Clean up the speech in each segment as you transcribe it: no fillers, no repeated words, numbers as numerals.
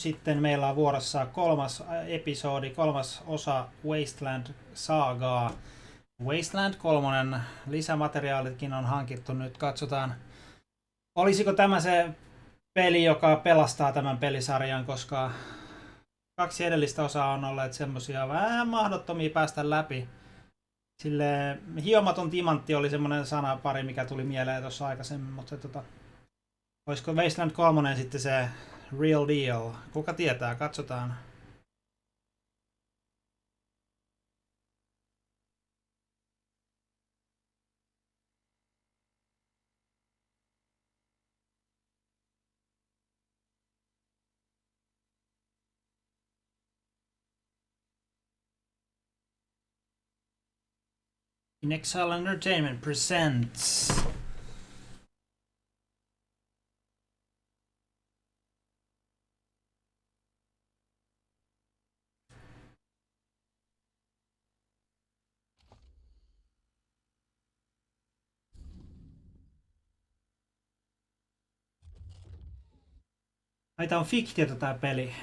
Sitten meillä on vuorossa kolmas episodi, kolmas osa Wasteland saagaa. Wasteland 3 lisämateriaalitkin on hankittu nyt. Katsotaan, olisiko tämä se peli, joka pelastaa tämän pelisarjan, koska 2 edellistä osaa on olleet semmosia vähän mahdottomia päästä läpi. Sille hiomaton timantti oli semmonen sanapari, mikä tuli mieleen tuossa aikaisemmin, mutta olisiko Wasteland 3 sitten se real deal? Kuka tietää, katsotaan. In Exile Entertainment presents ai tää on fiktiota tää peli.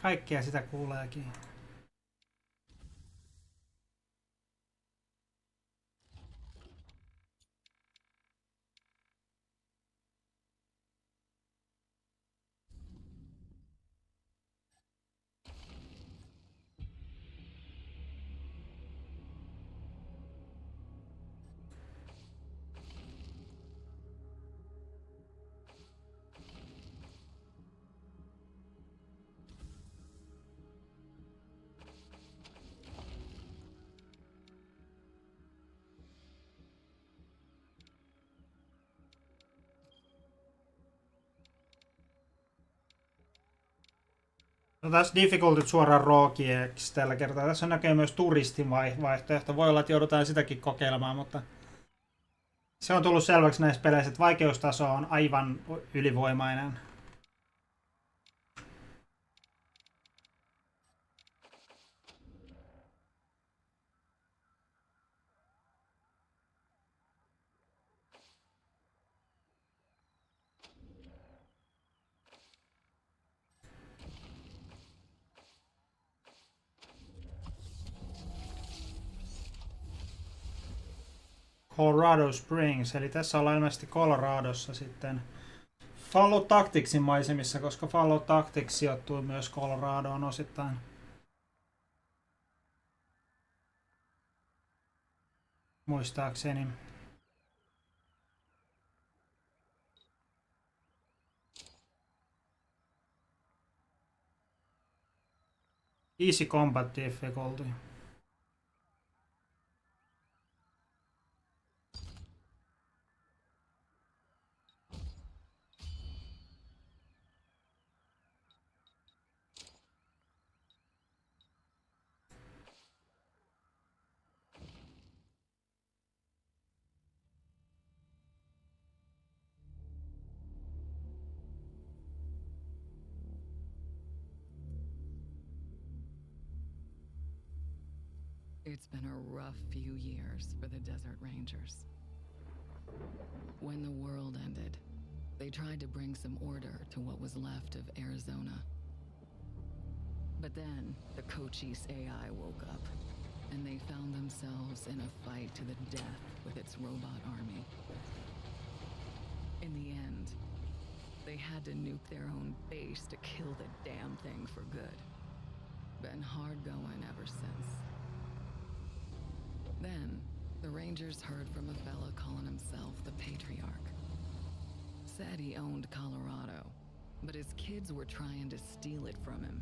Kaikkea sitä kuuleekin. No tässä difficultit suoraan rookieksi tällä kertaa. Tässä näkee myös turistin vaihtoehto. Voi olla, että joudutaan sitäkin kokeilemaan, mutta se on tullut selväksi näissä peleissä, että vaikeustaso on aivan ylivoimainen. Colorado Springs, eli tässä ollaan ilmeisesti Coloradossa sitten Follow Tacticsin maisemissa, koska Follow Tactics sijoittuu myös Coloradoon osittain. Muistaakseni. Easy Combat Difficulty. It's been a rough few years for the Desert Rangers. When the world ended, they tried to bring some order to what was left of Arizona. But then, the Cochise AI woke up, and they found themselves in a fight to the death with its robot army. In the end, they had to nuke their own base to kill the damn thing for good. Been hard going ever since. Then, the Rangers heard from a fella calling himself the Patriark. Said he owned Colorado, but his kids were trying to steal it from him.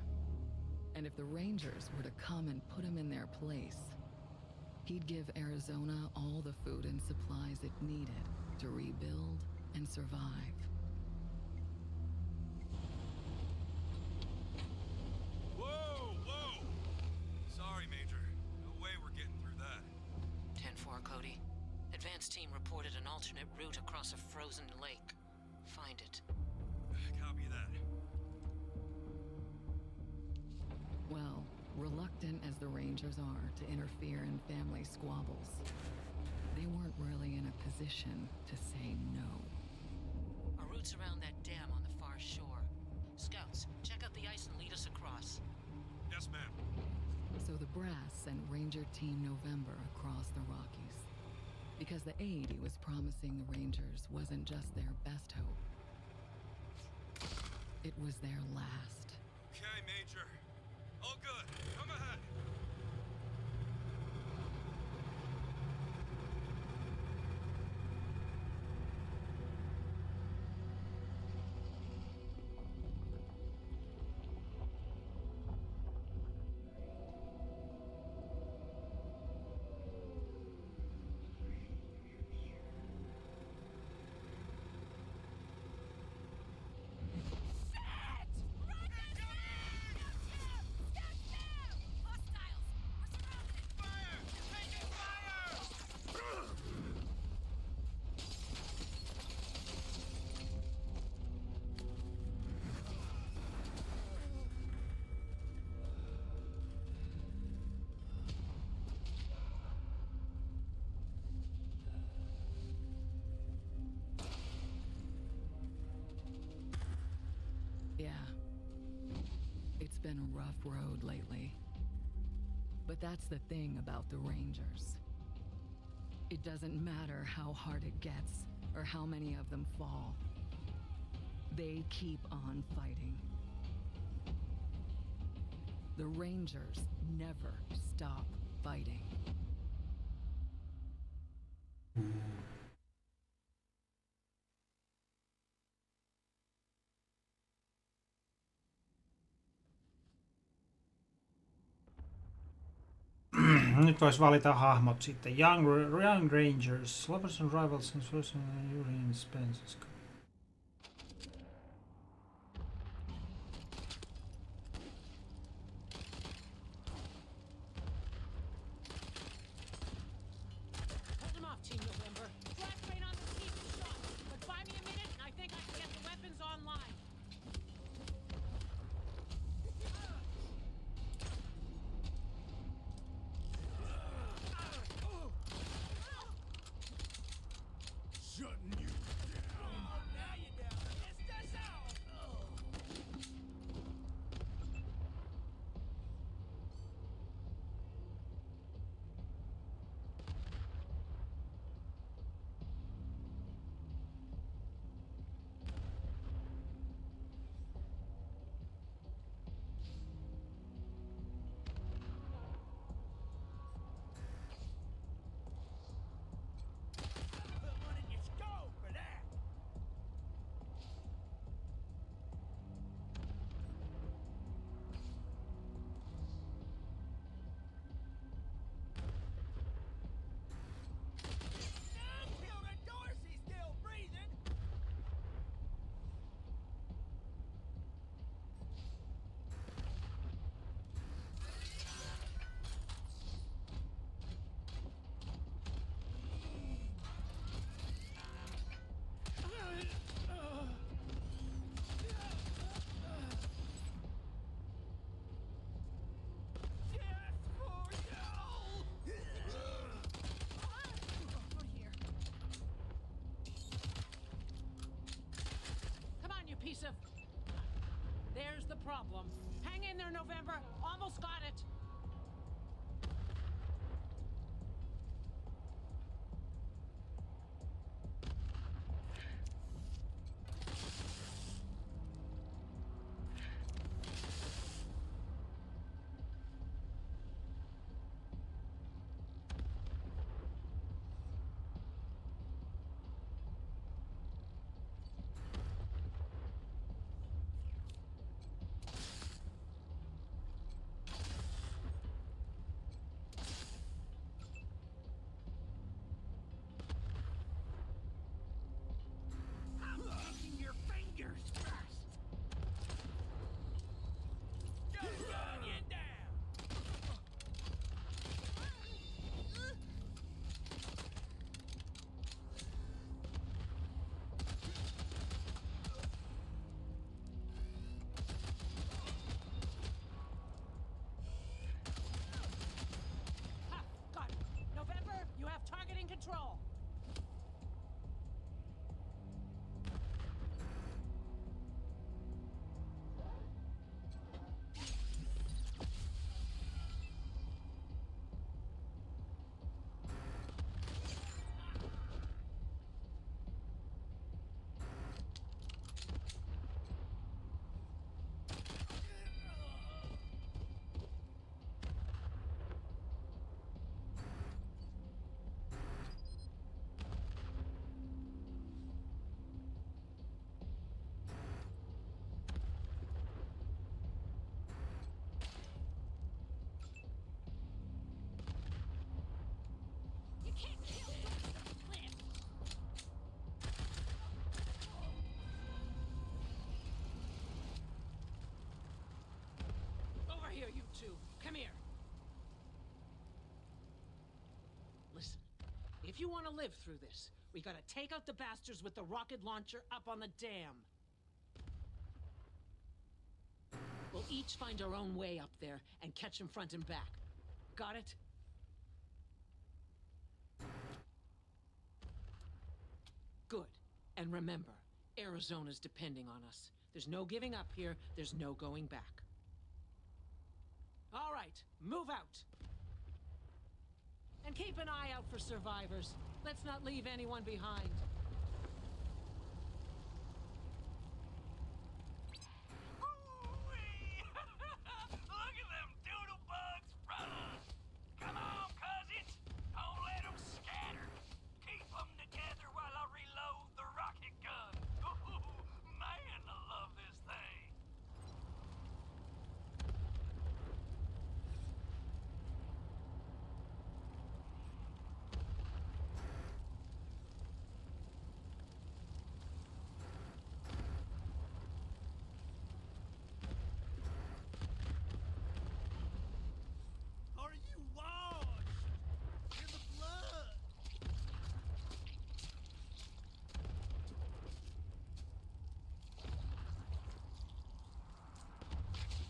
And if the Rangers were to come and put him in their place, he'd give Arizona all the food and supplies it needed to rebuild and survive. Team reported an alternate route across a frozen lake. Find it. Copy that. Well, reluctant as the Rangers are to interfere in family squabbles, they weren't really in a position to say no. Our route's around that dam on the far shore. Scouts, check out the ice and lead us across. Yes, ma'am. So the brass sent Ranger Team November across the Rockies. Because the aid he was promising the Rangers wasn't just their best hope. It was their last. Okay, Major. All good. Come ahead. Yeah. It's been a rough road lately. But that's the thing about the Rangers. It doesn't matter how hard it gets, or how many of them fall. They keep on fighting. The Rangers never stop fighting. Nyt vois valita hahmot sitten. Young Rangers. Lovers and rivals and first Julian Spencer. Hold him off, Team November. Flat train on the keep is shot. But buy me a minute and I think I can get the weapons online. Shutting you down. Now you're down. It's us out. Put one in your skull for that. Children, Dorsey's still breathing. Come on, you piece of... There's the problem. Hang in there, November. Almost got it. Come here. Listen, if you want to live through this, we gotta take out the bastards with the rocket launcher up on the dam. We'll each find our own way up there and catch them front and back. Got it? Good. And remember, Arizona's depending on us. There's no giving up here, there's no going back. All right, move out. And keep an eye out for survivors. Let's not leave anyone behind. Ooh-wee! Look at them doodle bugs, brother! Come on, cousins! Don't let them scatter! Keep them together while I reload the rocket gun! Ooh, man, I love this thing! Are you washed in the blood?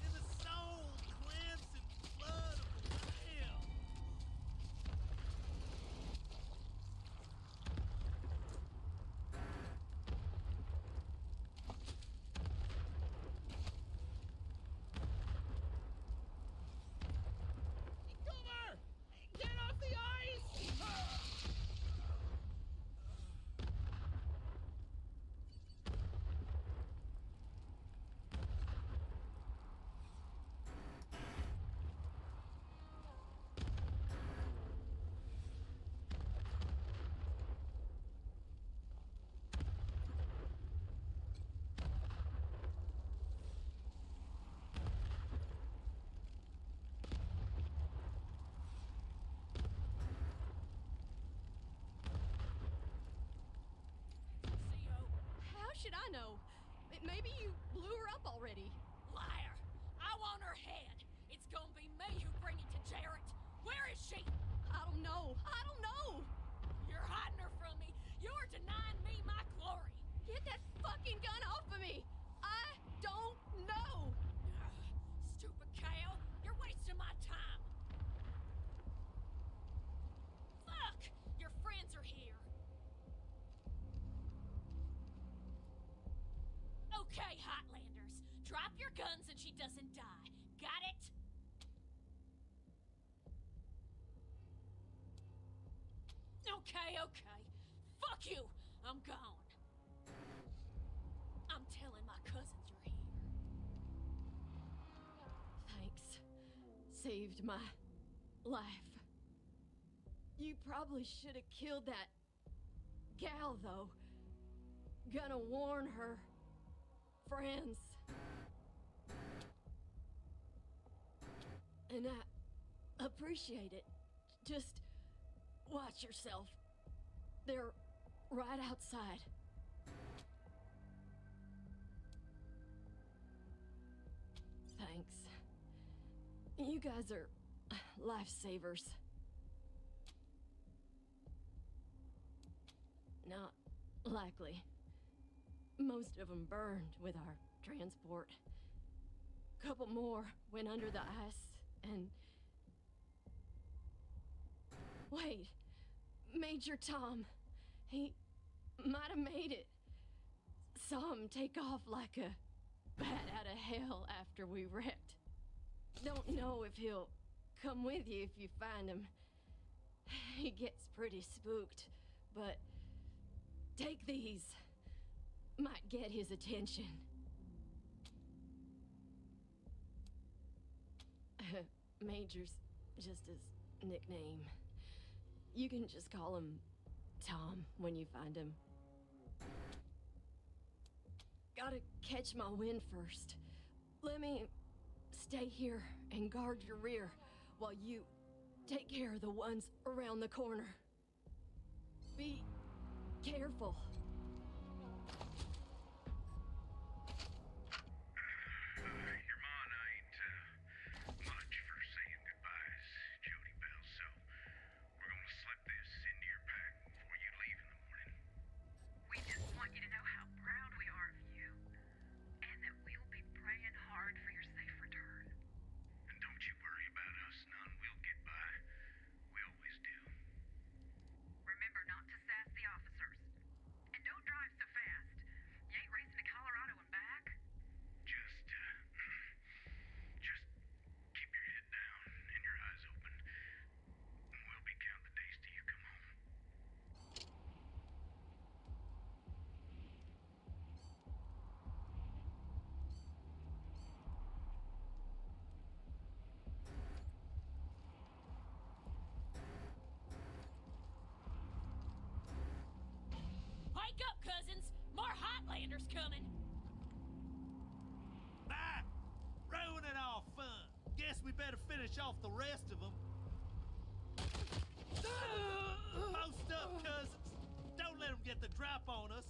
In the soul cleansing blood of the Lamb? Cover! Get off the ice! How should I know? Maybe you blew her up already. Liar! I want her head. It's gonna be me who bring it to Jarrett. Where is she? I don't know. I don't know. You're hiding her from me. You're denying me my glory. Get that fucking gun off of me. I don't know. Ugh, stupid cow. You're wasting my time. Fuck! Your friends are here. Okay, Hotlanders. Drop your guns and she doesn't die. Got it? Okay. Fuck you! I'm gone. I'm telling my cousins you're here. Thanks. Saved my life. You probably should have killed that gal, though. Gonna warn her friends. And I appreciate it. Just watch yourself. They're right outside. Thanks. You guys are lifesavers. Not likely. Most of them burned with our transport. Couple more went under the ice, and... Wait. Major Tom. He might have made it. Saw him take off like a bat out of hell after we wrecked. Don't know if he'll come with you if you find him. He gets pretty spooked, but take these. Might get his attention. Major's just his nickname. You can just call him Tom when you find him. Gotta catch my wind first. Let me stay here and guard your rear while you take care of the ones around the corner. Be careful. Your mana ain't much for saying Outriders coming. Ah! Ruining our fun. Guess we better finish off the rest of them. Post up, cousins. Don't let them get the drop on us.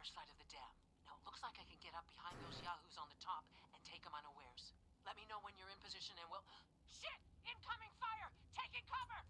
Side of the dam. Now it looks like I can get up behind those yahoos on the top and take them unawares. Let me know when you're in position and we'll... Shit! Incoming fire! Taking cover!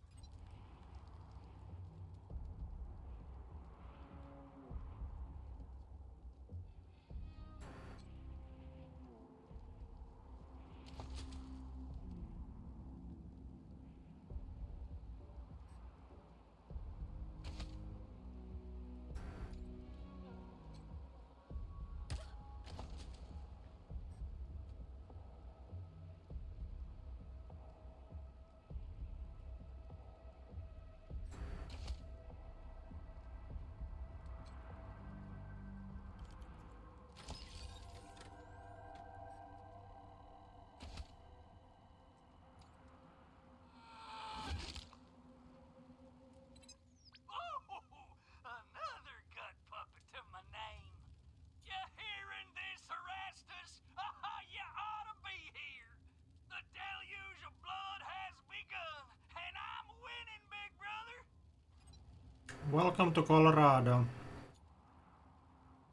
Welcome to Colorado.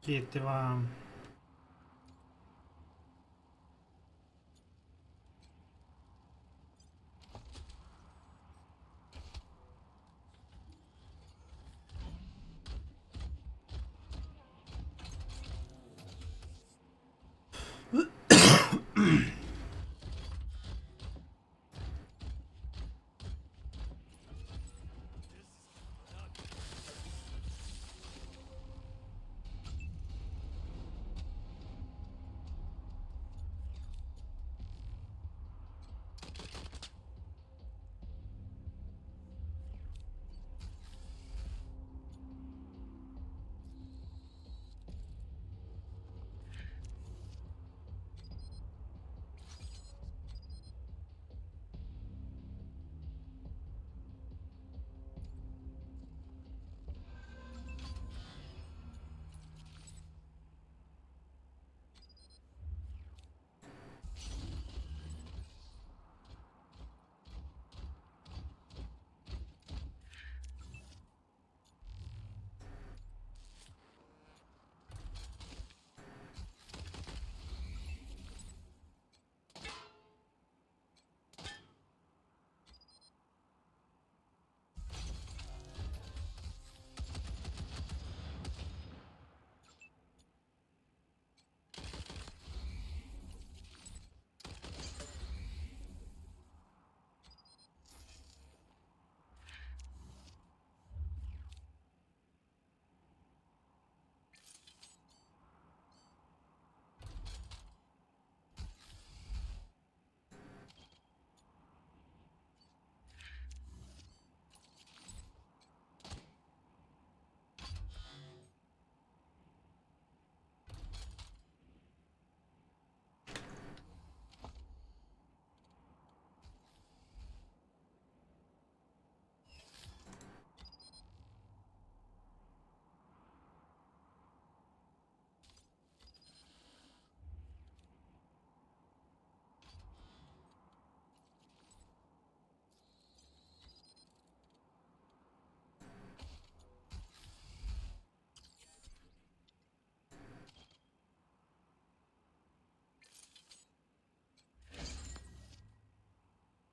Kiitti vaan.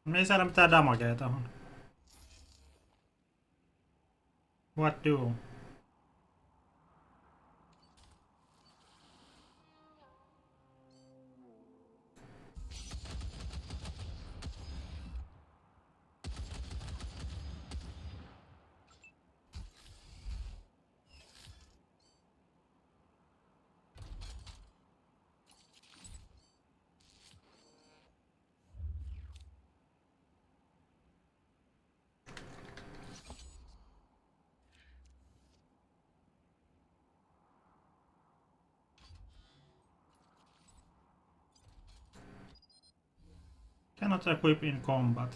Me ei saada mitään damagea tohon. What do? Cannot equip in combat.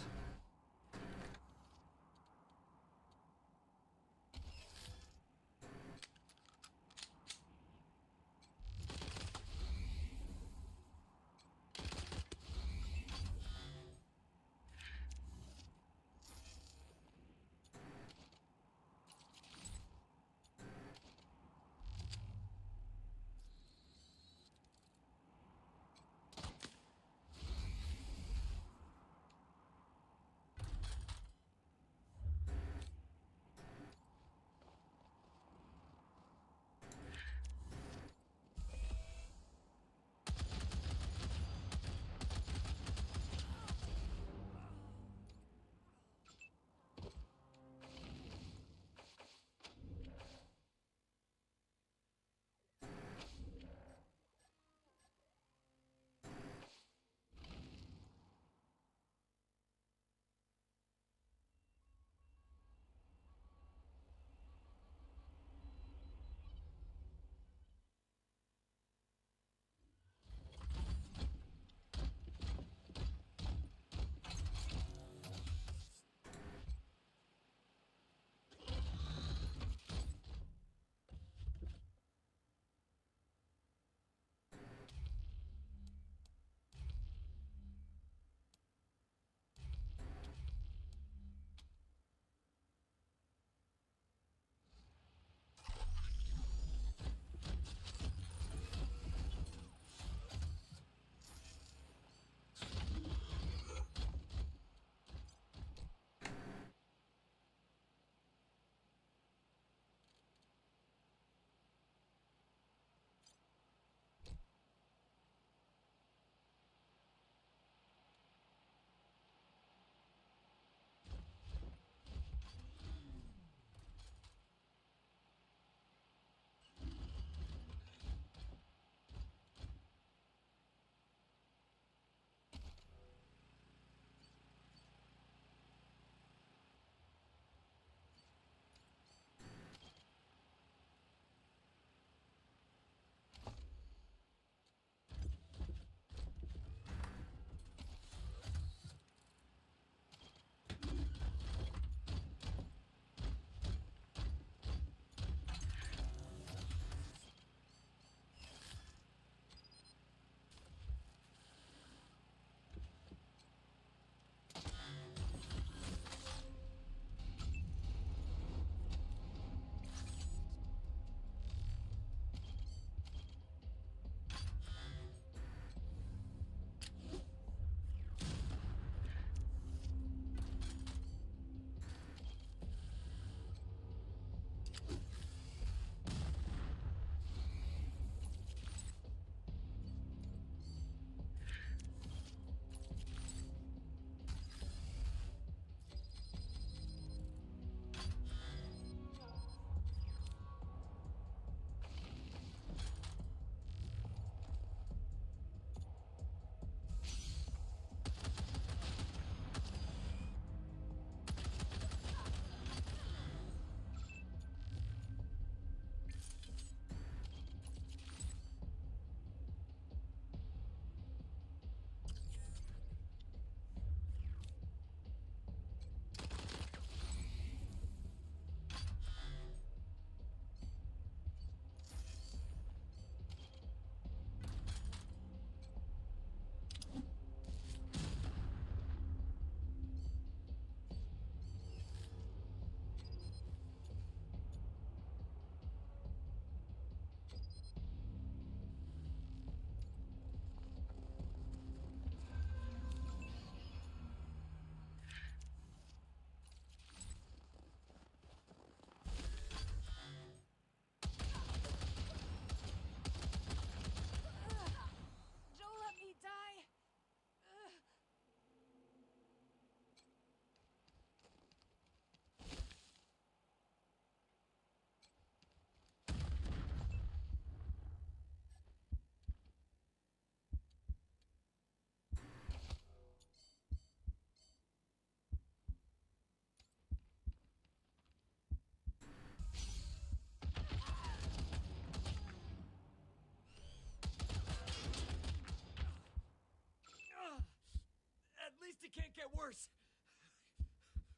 yours!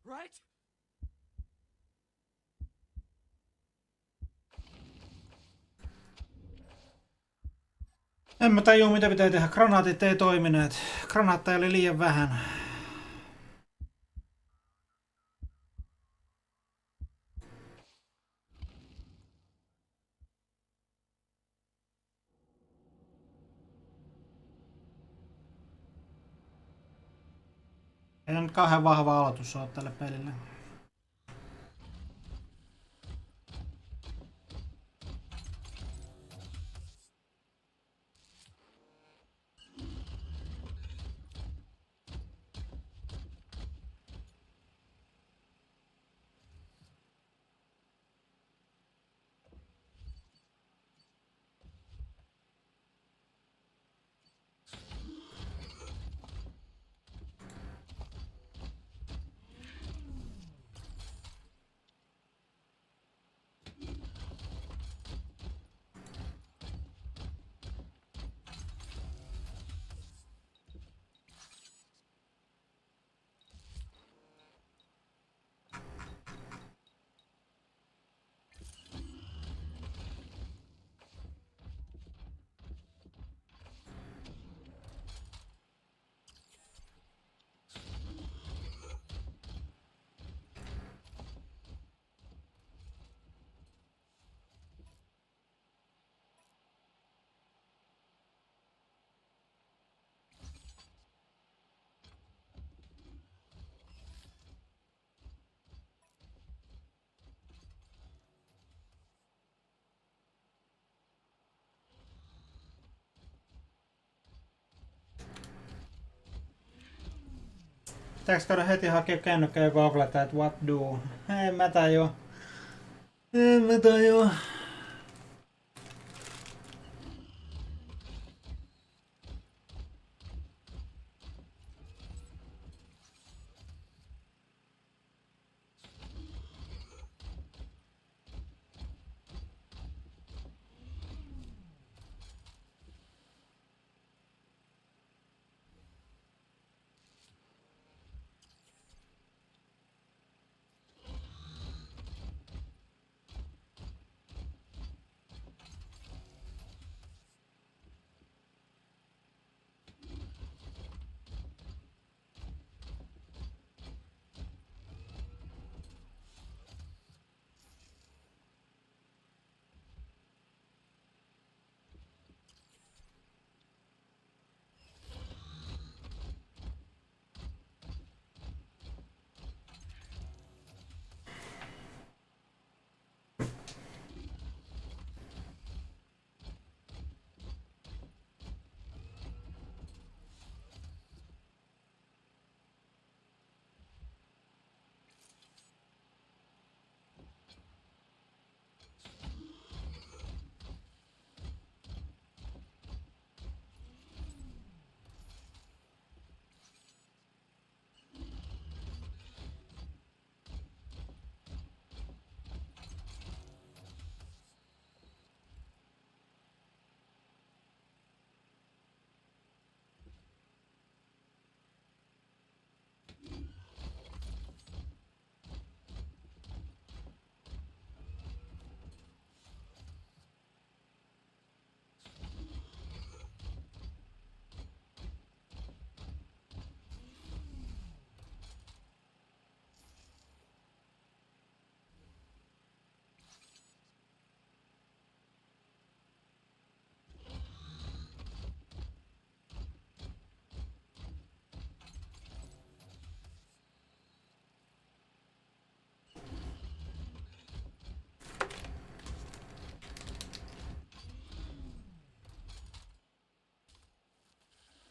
Right? En mä tajua mitä pitää tehdä. Granaatit ei toimineet. Granaatteja oli liian vähän. Ei nyt kauhean vahva aloitus ole tälle pelille. Pitääks käydä heti hakea kännykkä ja googlata, että what do? En mä tajua. En mä tajua.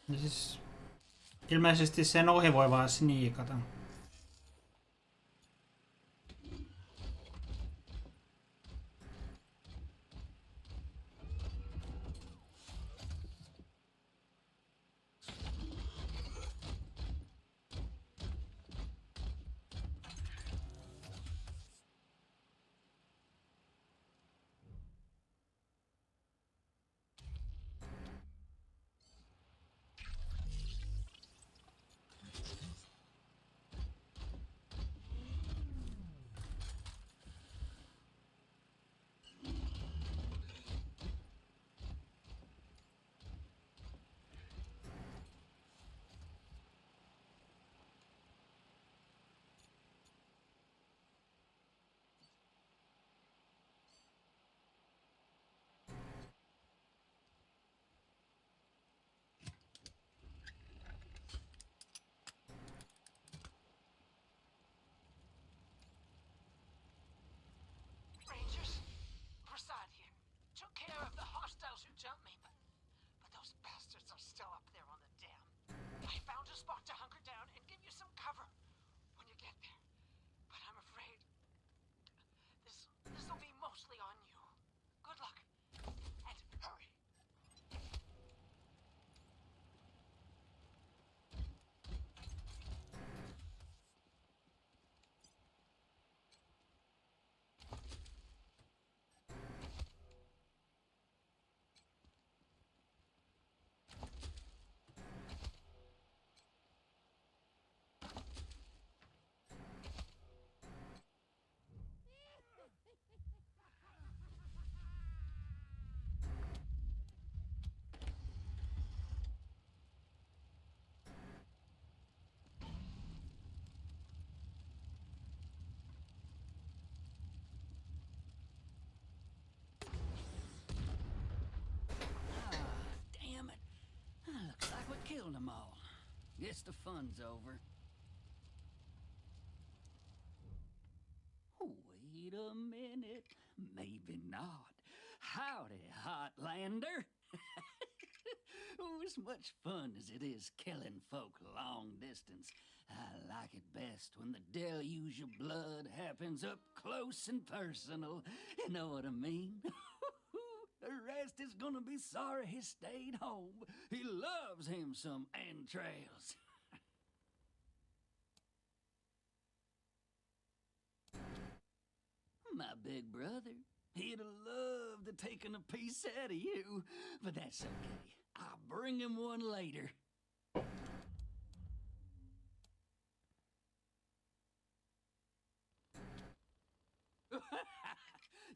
Ja siis ilmeisesti sen ohi voi vaan sniikata. Guess the fun's over. Wait a minute. Maybe not. Howdy, Hotlander. Oh, as much fun as it is killing folk long distance, I like it best when the deluge of blood happens up close and personal. You know what I mean? The rest is gonna be sorry he stayed home. He loves him some entrails. My big brother, he'd have loved to taken a piece out of you, but that's okay. I'll bring him one later.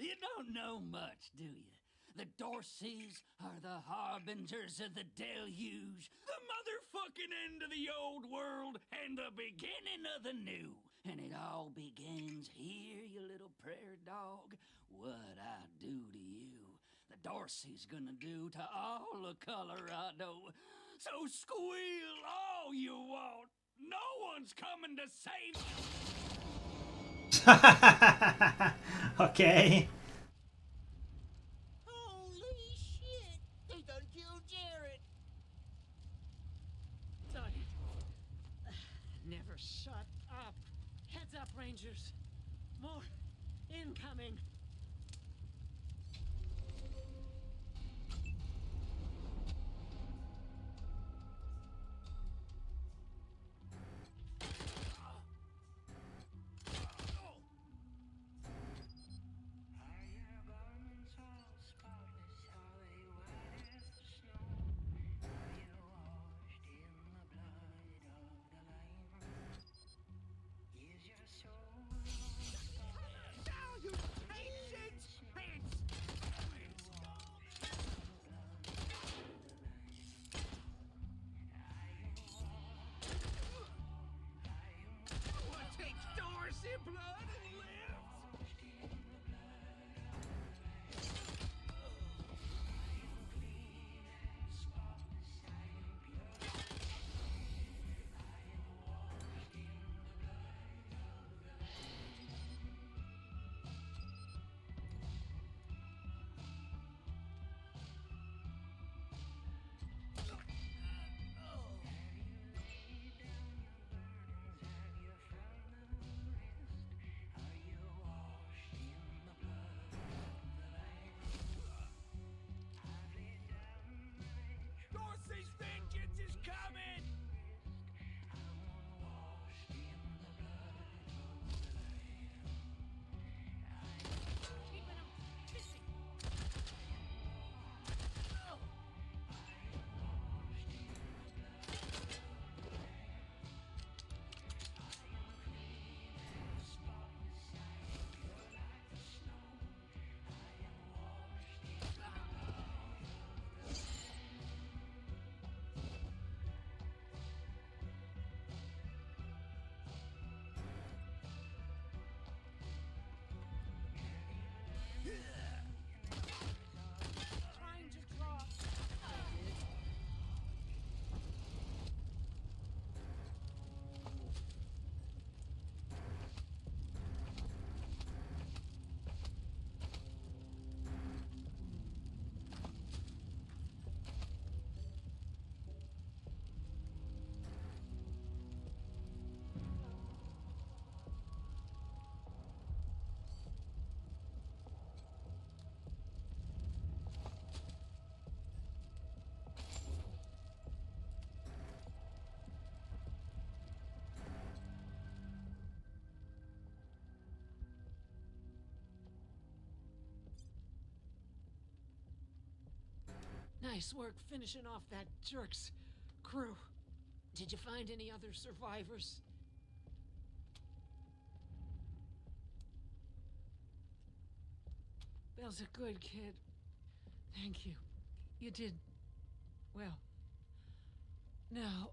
You don't know much, do you? The Dorseys are the harbingers of the deluge, the motherfucking end of the old world and the beginning of the new. And it all begins here, you little prairie dog. What I do to you, the Dorsey's gonna do to all of Colorado. So squeal all you want. No one's coming to save you. Okej. Holy shit! They done killed Jared! Done it. Never shut up. Heads up, Rangers. More incoming. Dorsey's vengeance is coming! Keeping them busy. Trying to drop. Nice work finishing off that jerk's crew. Did you find any other survivors? Bill's a good kid. Thank you. You did well. Now...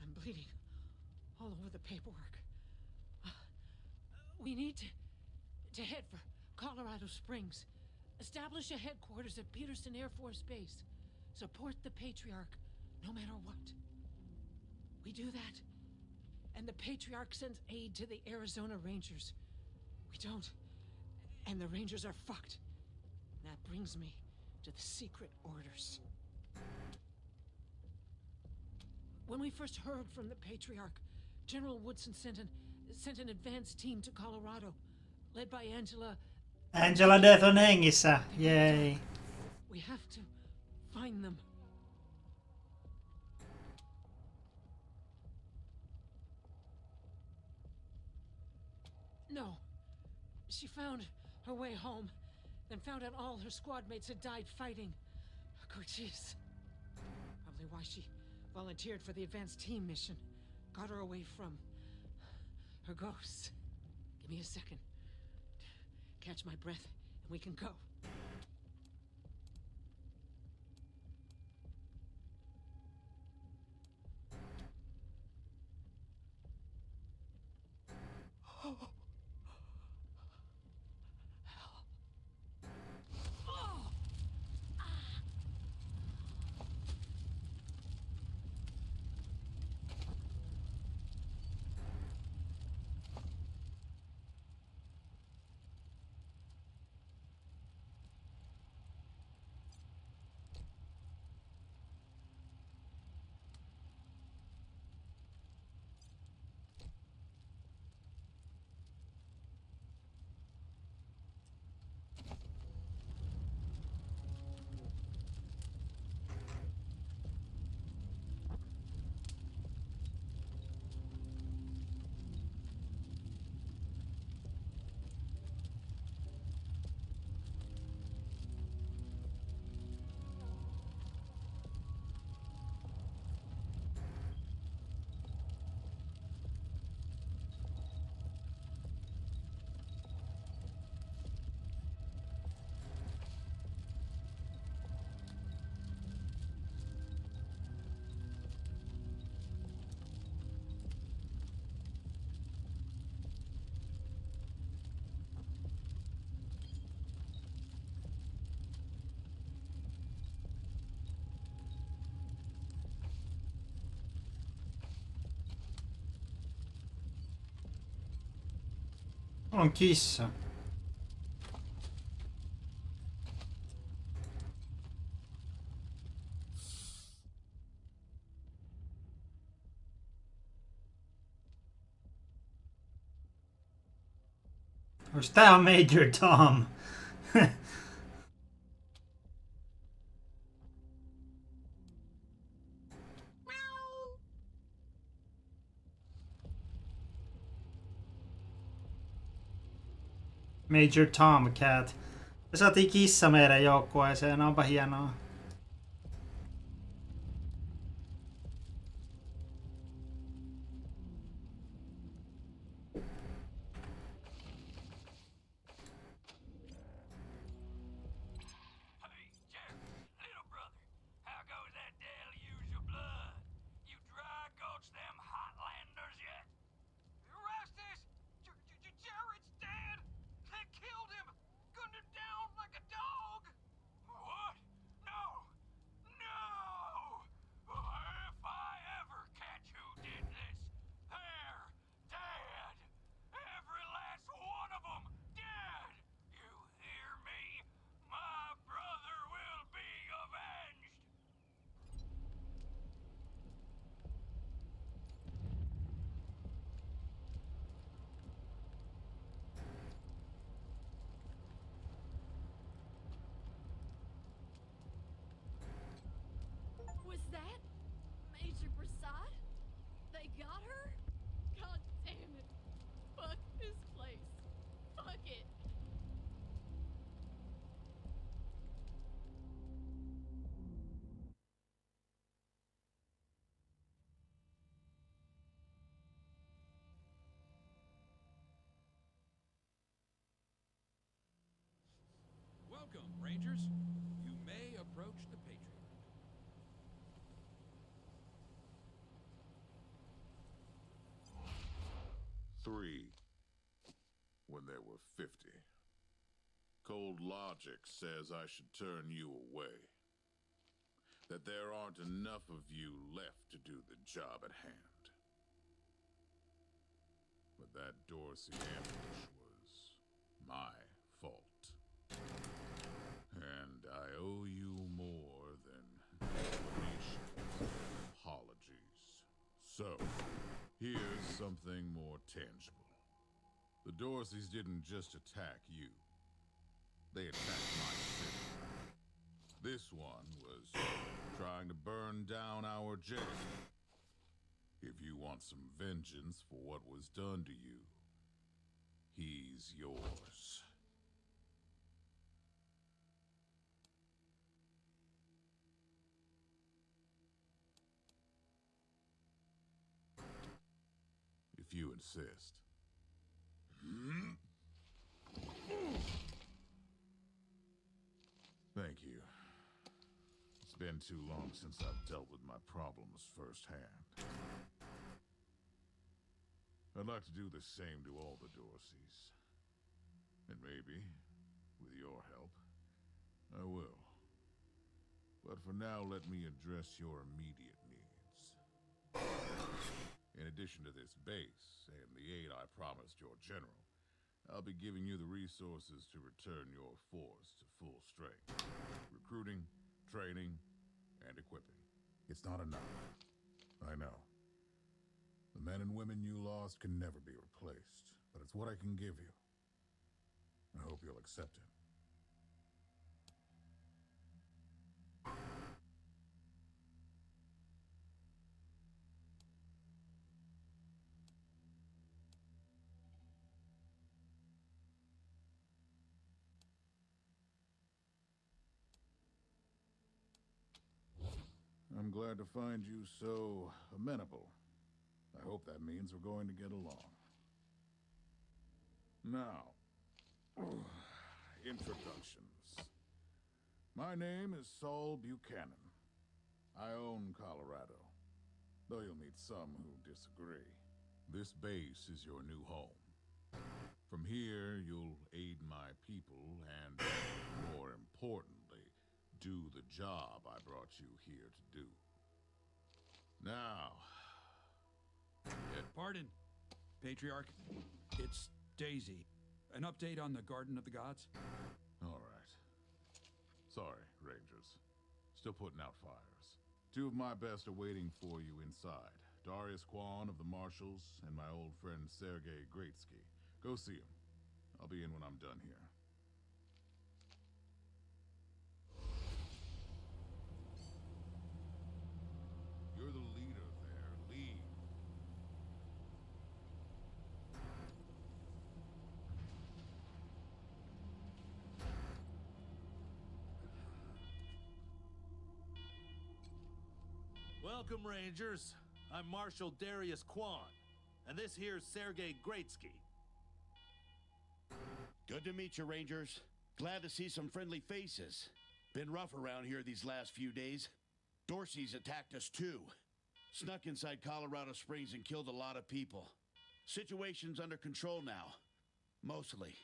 I'm bleeding all over the paperwork. We need to head for Colorado Springs. Establish a headquarters at Peterson Air Force Base. Support the Patriarch, no matter what. We do that, and the Patriarch sends aid to the Arizona Rangers. We don't, and the Rangers are fucked. And that brings me to the secret orders. When we first heard from the Patriarch, General Woodson sent an advance team to Colorado, led by Angela. Angela Death on hengissä. Yay. We have to find them. No. She found her way home, then found out all her squad mates had died fighting. Jeez. Probably why she volunteered for the advanced team mission. Got her away from her ghosts. Give me a second. Catch my breath, and we can go. On kissa. Onks tää on Major Tom? Major Tomcat. Me saatiin kissa meidän joukkueeseen, onpa hienoa. Hey, Jerry, little brother, how goes that deluge of blood? You dry gulch them Hotlanders yet? Rastus, Jared's dead. They killed him, gunned him down like a dog. What? No, no. If I ever catch who did this, they're dead. Every last one of them dead. You hear me? My brother will be avenged. Was that Major Prasad? They got her? God damn it. Fuck this place. Fuck it. Welcome, Rangers. You may approach the Patriarch. 3 when there were 50. Cold logic says I should turn you away. That there aren't enough of you left to do the job at hand. But that Dorsey ambush was my fault. And I owe you more than explanations and apologies. So, here's something more tangible. The Dorseys didn't just attack you. They attacked my city. This one was trying to burn down our jail. If you want some vengeance for what was done to you, he's yours. If you insist. Thank you. It's been too long since I've dealt with my problems firsthand. I'd like to do the same to all the Dorseys. And maybe, with your help, I will. But for now, let me address your immediate needs. In addition to this base, and the aid I promised your general, I'll be giving you the resources to return your force to full strength. Recruiting, training, and equipping. It's not enough. I know. The men and women you lost can never be replaced, but it's what I can give you. I hope you'll accept it. I'm glad to find you so amenable. I hope that means we're going to get along. Now, introductions. My name is Saul Buchanan. I own Colorado, though you'll meet some who disagree. This base is your new home. From here, you'll aid my people and, more importantly, do the job I brought you here to do. Now... Pardon, Patriarch. It's Daisy. An update on the Garden of the Gods? All right. Sorry, Rangers. Still putting out fires. Two of my best are waiting for you inside. Darius Kwan of the Marshals and my old friend Sergei Greatsky. Go see him. I'll be in when I'm done here. You're the leader there. Lead. Welcome, Rangers. I'm Marshal Darius Kwan, and this here's Sergei Greatsky. Good to meet you, Rangers. Glad to see some friendly faces. Been rough around here these last few days. Dorsey's attacked us too. Snuck inside Colorado Springs and killed a lot of people. Situation's under control now. Mostly.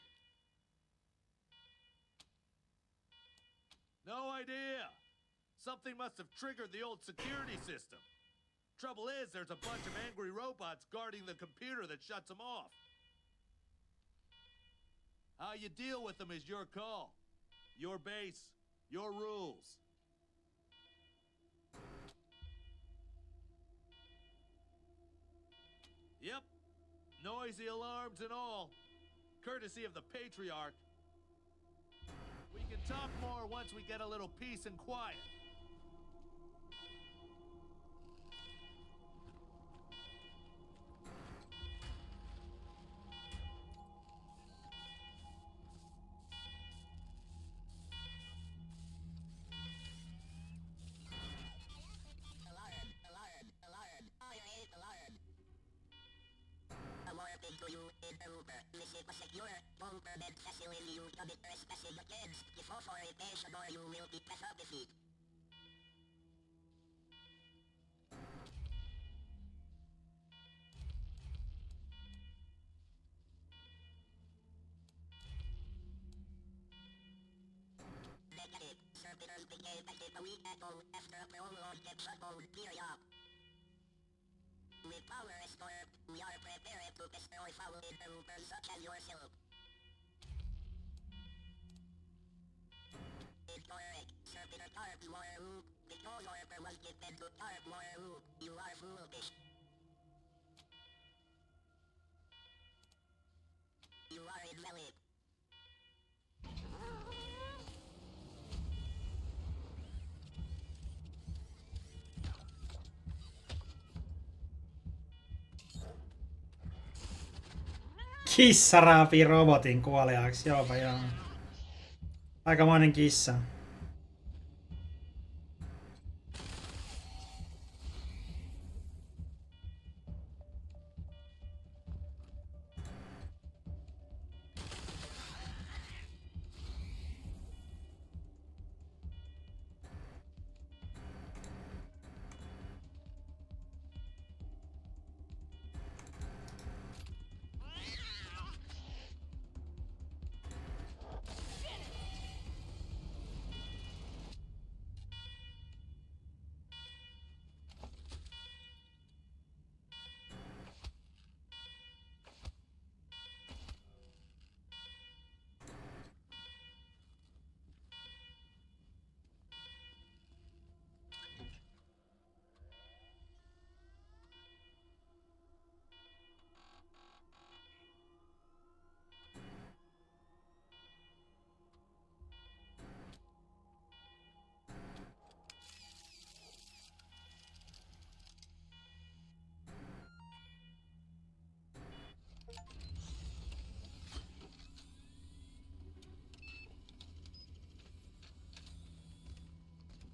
No idea. Something must have triggered the old security system. Trouble is, there's a bunch of angry robots guarding the computer that shuts them off. How you deal with them is your call. Your base, your rules. Yep. Noisy alarms and all. Courtesy of the Patriarch. We can talk more once we get a little peace and quiet. To you in Aruba, visit a secure, bomb-permit facility you commit trespassing against. If authorization or you will be defeated. began back a week ago after a prolonged troubled period. With power restored, we are prepared to destroy foul intruders such as yourself. Incorrect. Sir Peter Tarp, you are rude. Because order was given to Tarp, you are rude. You are foolish. You are invalid. Kissa raapii robotin kuoliaaksi, joopa joo. Aikamoinen kissa.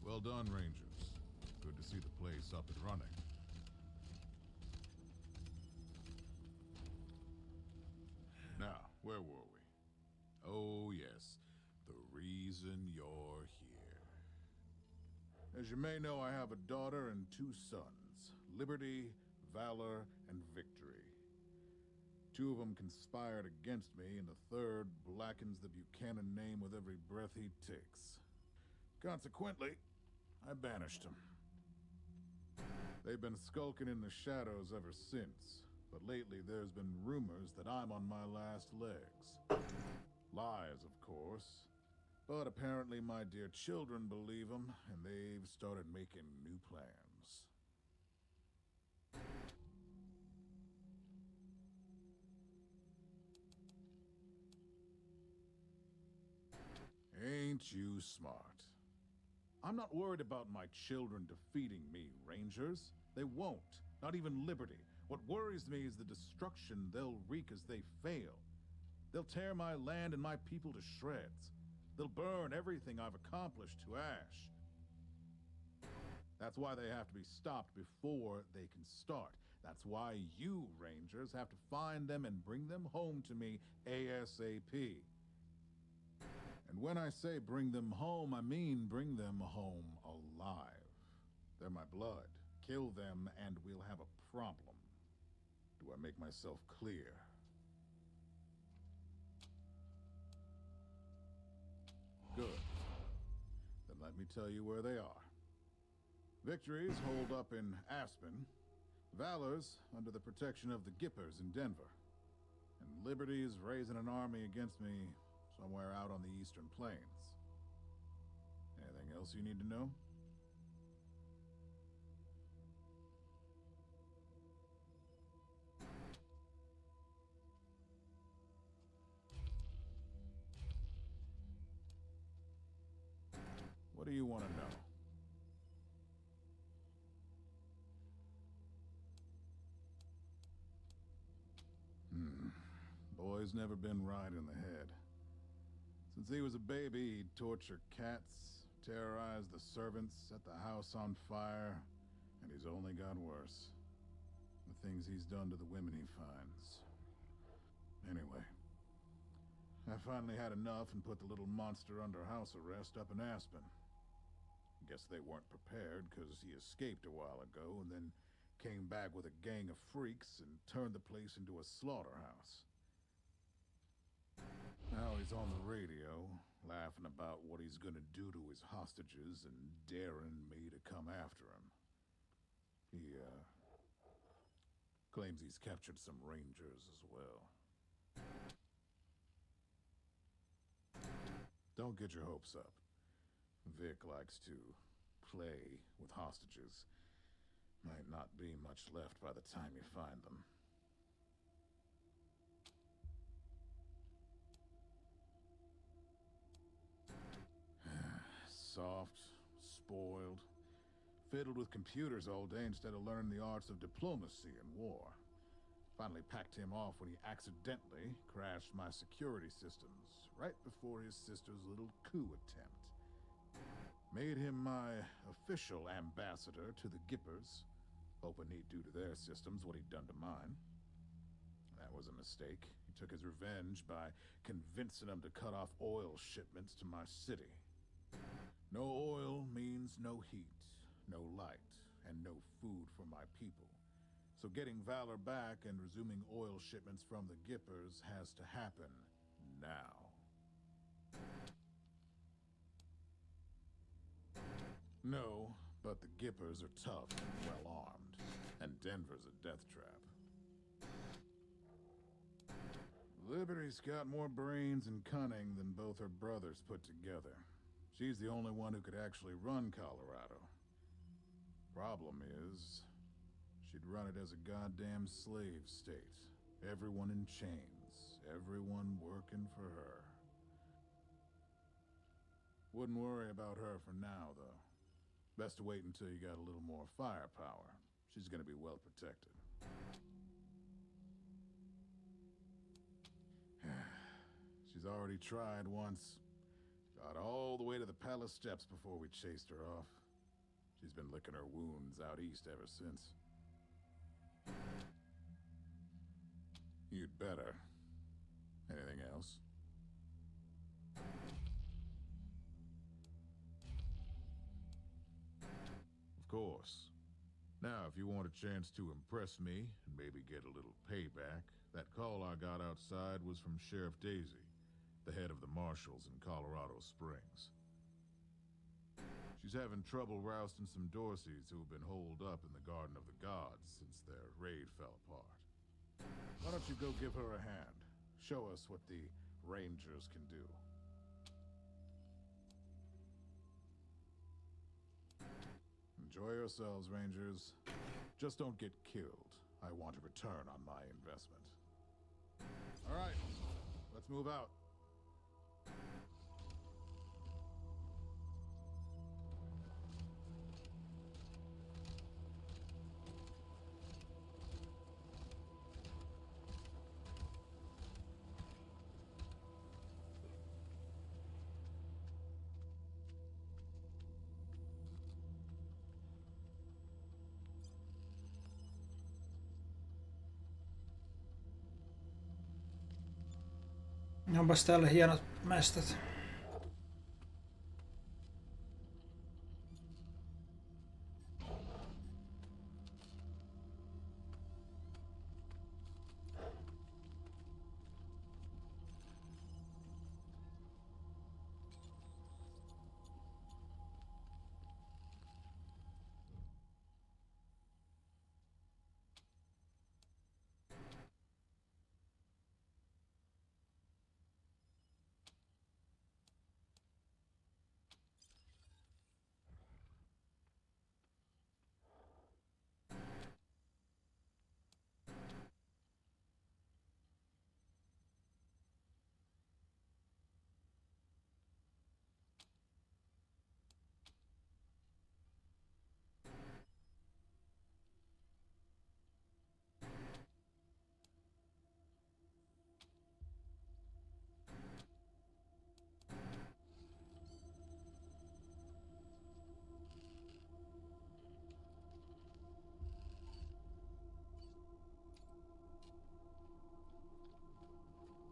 Well done, Rangers. Good to see the place up and running. Now, where were we? Oh, yes. The reason you're here. As you may know, I have a daughter and two sons. Liberty, Valor, and Victory. Two of them conspired against me, and the third blackens the Buchanan name with every breath he takes. Consequently, I banished them. They've been skulking in the shadows ever since, but lately there's been rumors that I'm on my last legs. Lies, of course, but apparently my dear children believe them, and they've started making new plans. Ain't you smart? I'm not worried about my children defeating me, Rangers. They won't. Not even Liberty. What worries me is the destruction they'll wreak as they fail. They'll tear my land and my people to shreds. They'll burn everything I've accomplished to ash. That's why they have to be stopped before they can start. That's why you, Rangers, have to find them and bring them home to me ASAP. And when I say bring them home, I mean bring them home alive. They're my blood. Kill them and we'll have a problem. Do I make myself clear? Good. Then let me tell you where they are. Victory's holed up in Aspen. Valor's under the protection of the Gippers in Denver. And Liberty's raising an army against me somewhere out on the eastern plains. Anything else you need to know? What do you want to know? Boy's never been right in the head. Since he was a baby, he'd torture cats, terrorize the servants, set the house on fire, and he's only got worse. The things he's done to the women he finds. Anyway, I finally had enough and put the little monster under house arrest up in Aspen. Guess they weren't prepared, because he escaped a while ago and then came back with a gang of freaks and turned the place into a slaughterhouse. Now he's on the radio, laughing about what he's gonna do to his hostages and daring me to come after him. He, claims he's captured some rangers as well. Don't get your hopes up. Vic likes to play with hostages. Might not be much left by the time you find them. Soft, spoiled, fiddled with computers all day instead of learning the arts of diplomacy and war. Finally packed him off when he accidentally crashed my security systems right before his sister's little coup attempt. Made him my official ambassador to the Gippers, hoping he'd do to their systems what he'd done to mine. That was a mistake. He took his revenge by convincing them to cut off oil shipments to my city. No oil means no heat, no light, and no food for my people. So getting Valor back and resuming oil shipments from the Gippers has to happen now. No, but the Gippers are tough and well-armed, and Denver's a death trap. Liberty's got more brains and cunning than both her brothers put together. She's the only one who could actually run Colorado. Problem is, she'd run it as a goddamn slave state. Everyone in chains, everyone working for her. Wouldn't worry about her for now, though. Best to wait until you got a little more firepower. She's gonna be well protected. She's already tried once. Got all the way to the palace steps before we chased her off. She's been licking her wounds out east ever since. You'd better. Anything else? Of course. Now, if you want a chance to impress me and maybe get a little payback, that call I got outside was from Sheriff Daisy, the head of the marshals in Colorado Springs. She's having trouble rousting some Dorseys who have been holed up in the Garden of the Gods since their raid fell apart. Why don't you go give her a hand? Show us what the Rangers can do. Enjoy yourselves, Rangers. Just don't get killed. I want a return on my investment. All right, let's move out. Onpas täällä hienot mestat.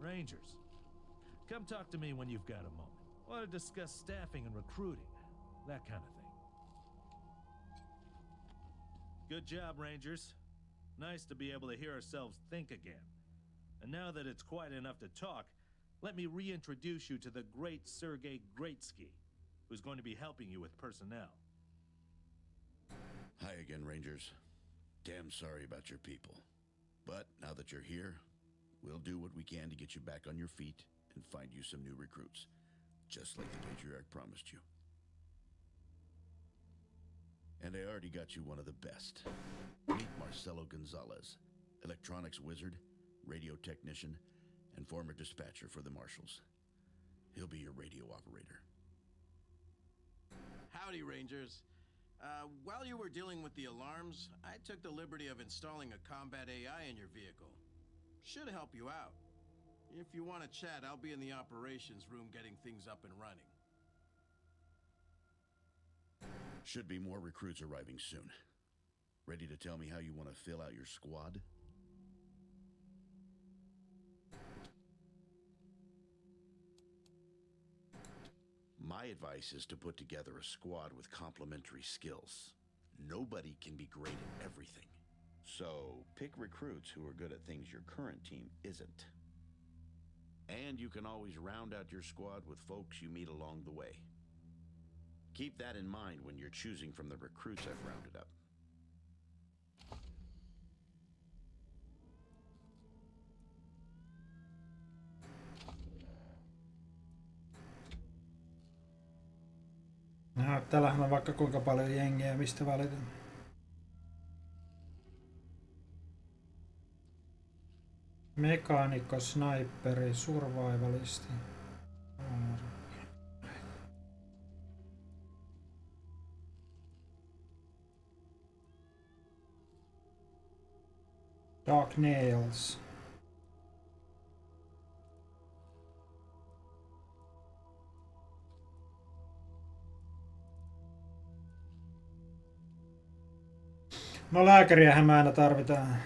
Rangers, come talk to me when you've got a moment. Want to discuss staffing and recruiting, that kind of thing. Good job, Rangers. Nice to be able to hear ourselves think again. And now that it's quiet enough to talk, Let me reintroduce you to the great Sergei Greatsky, who's going to be helping you with personnel. Hi again, Rangers. Damn sorry about your people. But now that you're here, we'll do what we can to get you back on your feet and find you some new recruits, just like the Patriarch promised you. And I already got you one of the best. Meet Marcelo Gonzalez, electronics wizard, radio technician, and former dispatcher for the Marshals. He'll be your radio operator. Howdy, Rangers. While you were dealing with the alarms, I took the liberty of installing a combat AI in your vehicle. Should help you out. If you want to chat, I'll be in the operations room getting things up and running. Should be more recruits arriving soon. Ready to tell me how you want to fill out your squad? My advice is to put together a squad with complementary skills. Nobody can be great at everything. So pick recruits who are good at things your current team isn't. And you can always round out your squad with folks you meet along the way. Keep that in mind when you're choosing from the recruits I've rounded up. Täällähän on vaikka kuinka paljon jengiä, mistä valitaan. Mekaanikko, sniperi, survivalisti. Dark Nails. No lääkäriähän me aina tarvitaan.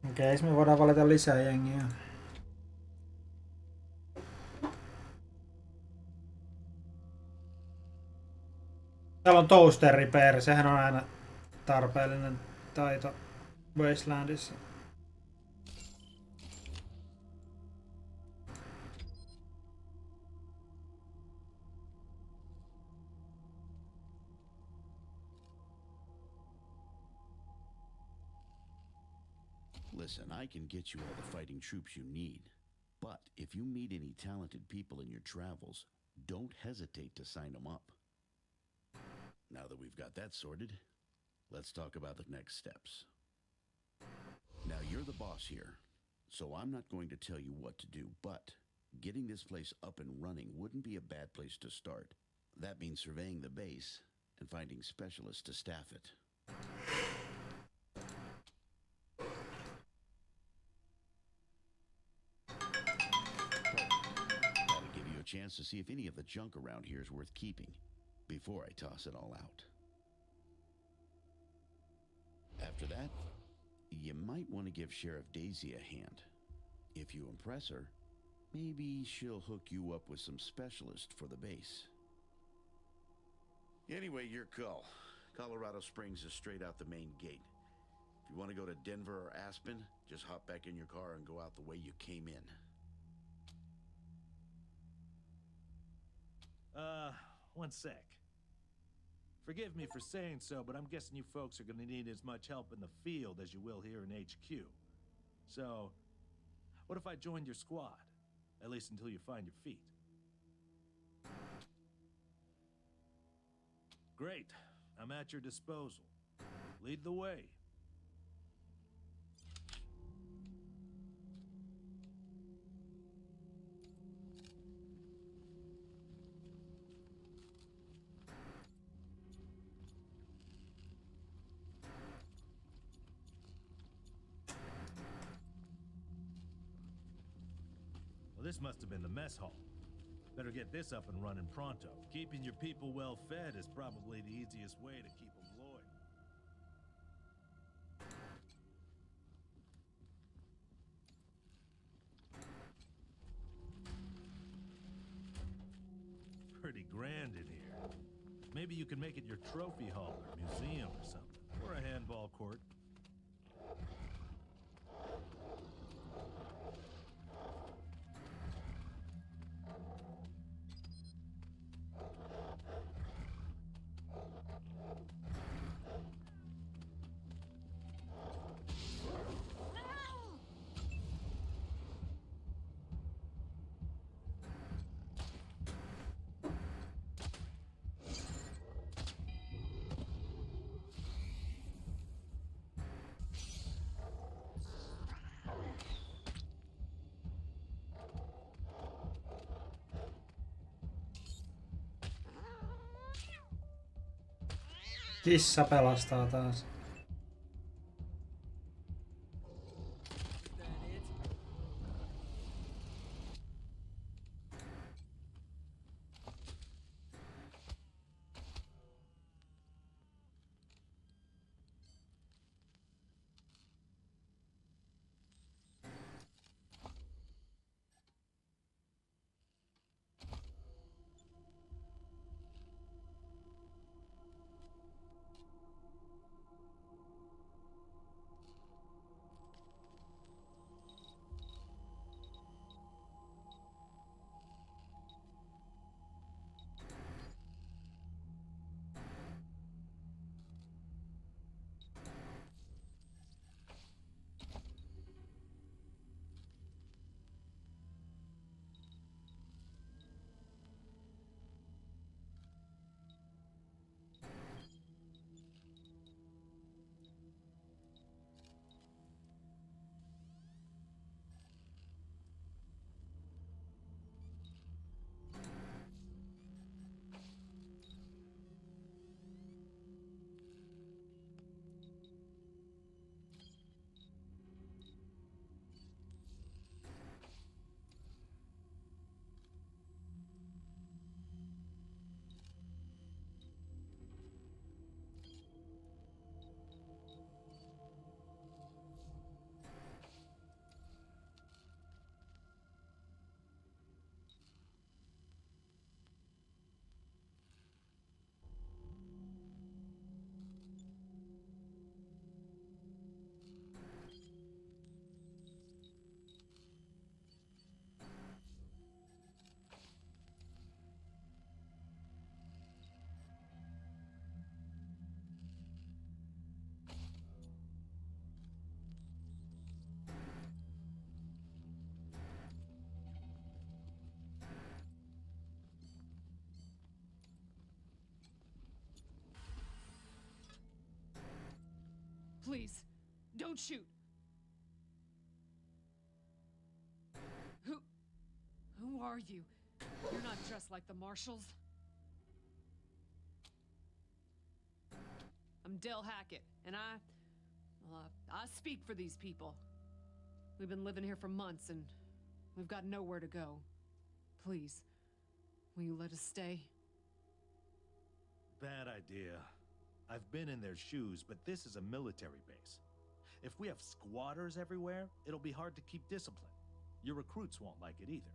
Okei, me voidaan valita lisää jengiä. Täällä on toaster repair, sehän on aina tarpeellinen taito Wastelandissa. Listen, I can get you all the fighting troops you need. But if you meet any talented people in your travels, don't hesitate to sign them up. Now that we've got that sorted, let's talk about the next steps. Now, you're the boss here, so I'm not going to tell you what to do, but getting this place up and running wouldn't be a bad place to start. That means surveying the base and finding specialists to staff it. That'll give you a chance to see if any of the junk around here is worth keeping before I toss it all out. After that, you might want to give Sheriff Daisy a hand. If you impress her, maybe she'll hook you up with some specialists for the base. Anyway, your call. Colorado Springs is straight out the main gate. If you want to go to Denver or Aspen, just hop back in your car and go out the way you came in. One sec. Forgive me for saying so, but I'm guessing you folks are going to need as much help in the field as you will here in HQ. So, what if I joined your squad? At least until you find your feet. Great. I'm at your disposal. Lead the way. This must have been the mess hall. Better get this up and running pronto. Keeping your people well fed is probably the easiest way to keep them loyal. Pretty grand in here. Maybe you can make it your trophy hall or museum or something. Or a handball court. Kissa pelastaa taas. Please, don't shoot. Who are you? You're not dressed like the marshals. I'm Del Hackett, and I speak for these people. We've been living here for months, and we've got nowhere to go. Please, will you let us stay? Bad idea. I've been in their shoes, but this is a military base. If we have squatters everywhere, it'll be hard to keep discipline. Your recruits won't like it either.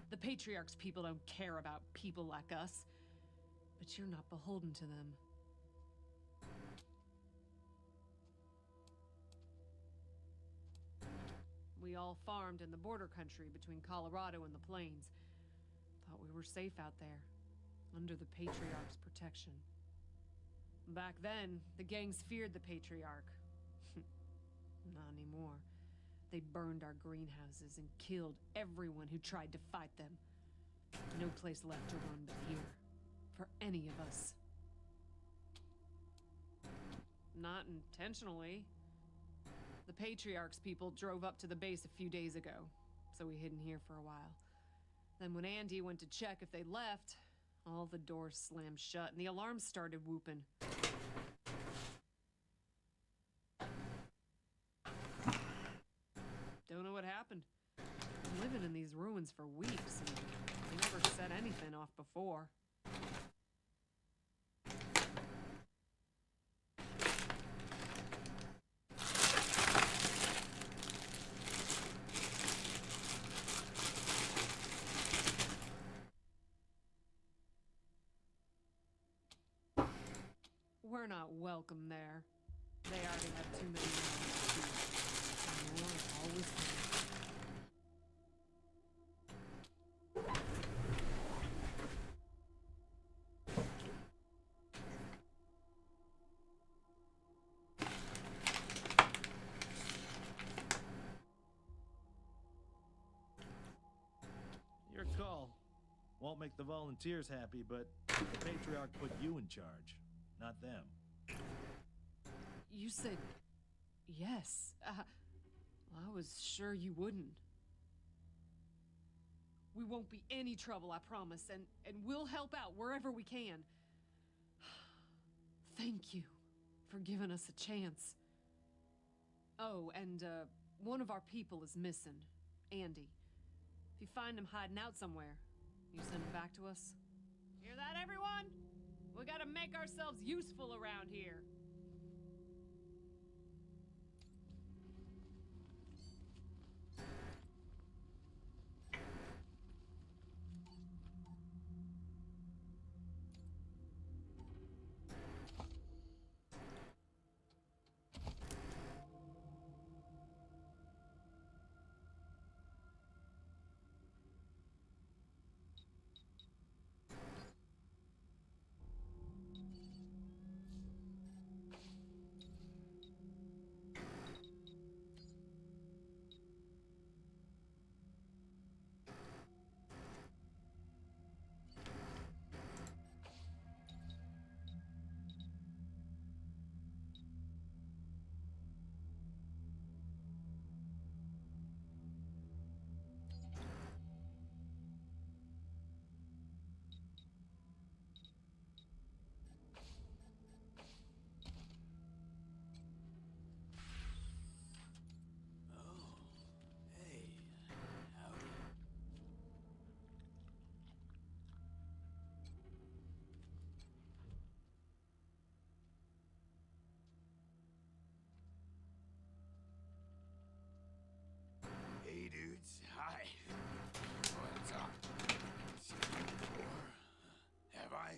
The Patriarch's people don't care about people like us, but you're not beholden to them. We all farmed in the border country between Colorado and the plains. Thought we were safe out there, under the Patriarch's protection. Back then, the gangs feared the Patriarch. Not anymore. They burned our greenhouses and killed everyone who tried to fight them. No place left to run but here. For any of us. Not intentionally. The Patriarch's people drove up to the base a few days ago, so we hid in here for a while. Then when Andy went to check if they left, all the doors slammed shut and the alarms started whooping. Don't know what happened. Been living in these ruins for weeks, and they never set anything off before. They're not welcome there. They already have too many mouths to feed. And more is always coming. Your call. Won't make the volunteers happy, but the Patriarch put you in charge, not them. You said yes. I was sure you wouldn't. We won't be any trouble, I promise, and we'll help out wherever we can. Thank you for giving us a chance. Oh, and one of our people is missing, Andy. If you find him hiding out somewhere, you send him back to us. Hear that, everyone? We gotta make ourselves useful around here. Hey, dudes. Hi. What's up? Seen you before? Have I?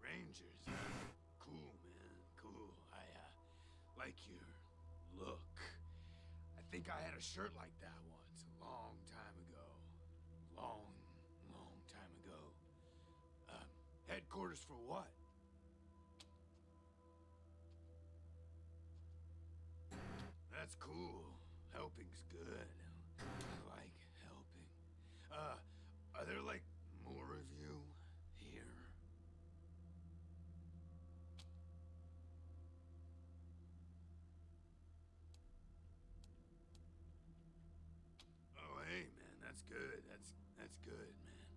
Rangers. Cool, man. Cool. I like your look. I think I had a shirt like that once, a long time ago. Long time ago. Headquarters for what? That's cool. Helping's good. I like helping. Are there like more of you here? Oh, hey, man, that's good. That's good, man.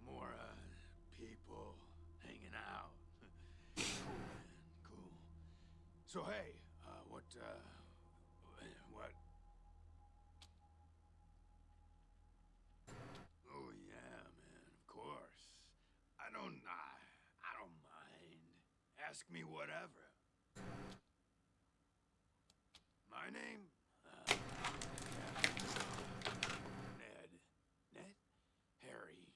More people hanging out. Cool, man. Cool. So hey, what? Oh yeah, man, of course. I don't mind. Ask me whatever. My name? Ned? Harry?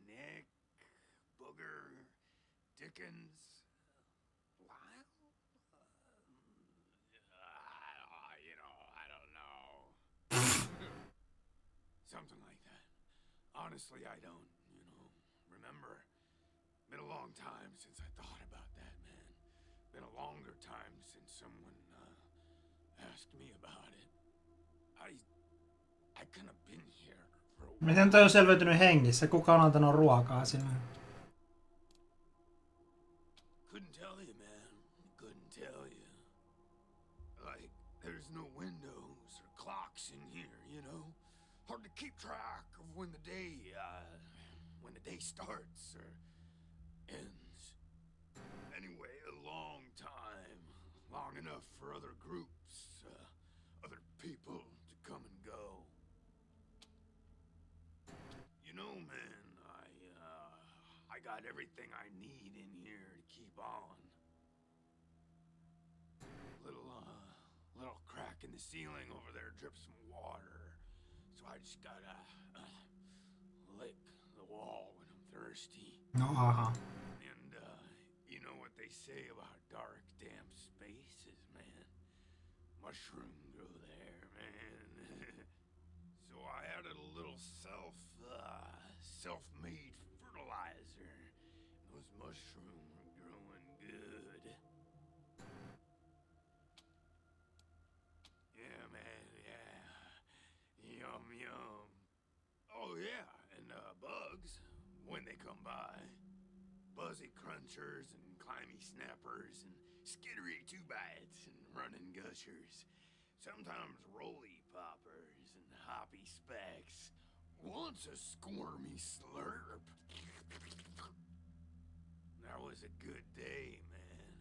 Nick? Booger? Dickens? Lyle? I don't know. Something like that. Honestly, I don't, remember. Been a long time since I thought about that, man. Been a longer time since someone, asked me about it. I kind of been here for a while. Miten toi on selviytynyt hengissä? Kuka on antanut ruokaa sinne? Couldn't tell you, man. Couldn't tell you. Like, there's no windows or clocks in here, Hard to keep track of when the day starts or ends. Anyway, a long time. Long enough for other groups, other people to come and go. Man, I got everything I need in here to keep on. Little crack in the ceiling over there drips some water. So I just gotta lick the wall when I'm thirsty. No, aha. And, you know what they say about dark, damp spaces, man? Mushroom grow there, man. So I added a little self-made fertilizer. Those mushrooms are growing good. Yeah, man, yeah. Yum, yum. Oh, yeah, and, bugs, when they come by. Buzzy crunchers and climby snappers and skittery two-bites and running gushers. Sometimes roly poppers and hoppy specks. Once a squirmy slurp. That was a good day, man.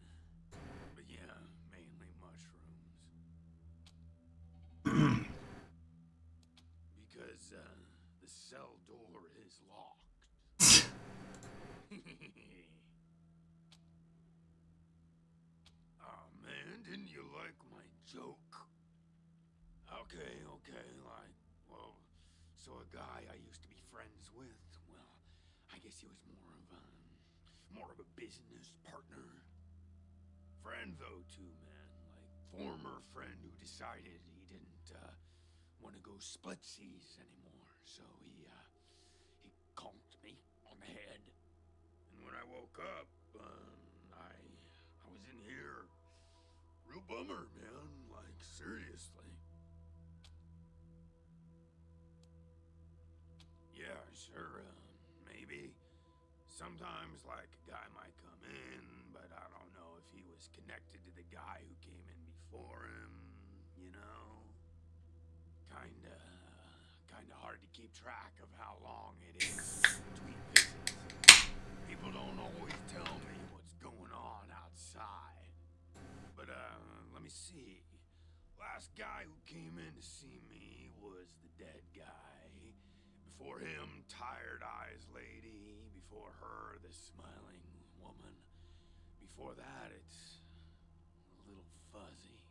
But yeah, mainly mushrooms. Because, the cell door is locked. Oh man, didn't you like my joke? Okay, like, well, so a guy I used to be friends with, well, I guess he was more of a business partner. Friend though too, man, like former friend who decided he didn't, want to go splitsies anymore, so he conked me on the head. And when I woke up, I was in here. Real bummer, man. Like, seriously. Yeah, sure, maybe. Sometimes, like, a guy might come in, but I don't know if he was connected to the guy who came in before him, you know? Kinda hard to keep track of how long it is between visits. People don't always tell me what's going on outside. But, let me see. Last guy who came in to see me was the dead guy. Before him, Tired Eyes Lady. Before her, the Smiling Woman. Before that, it's a little fuzzy.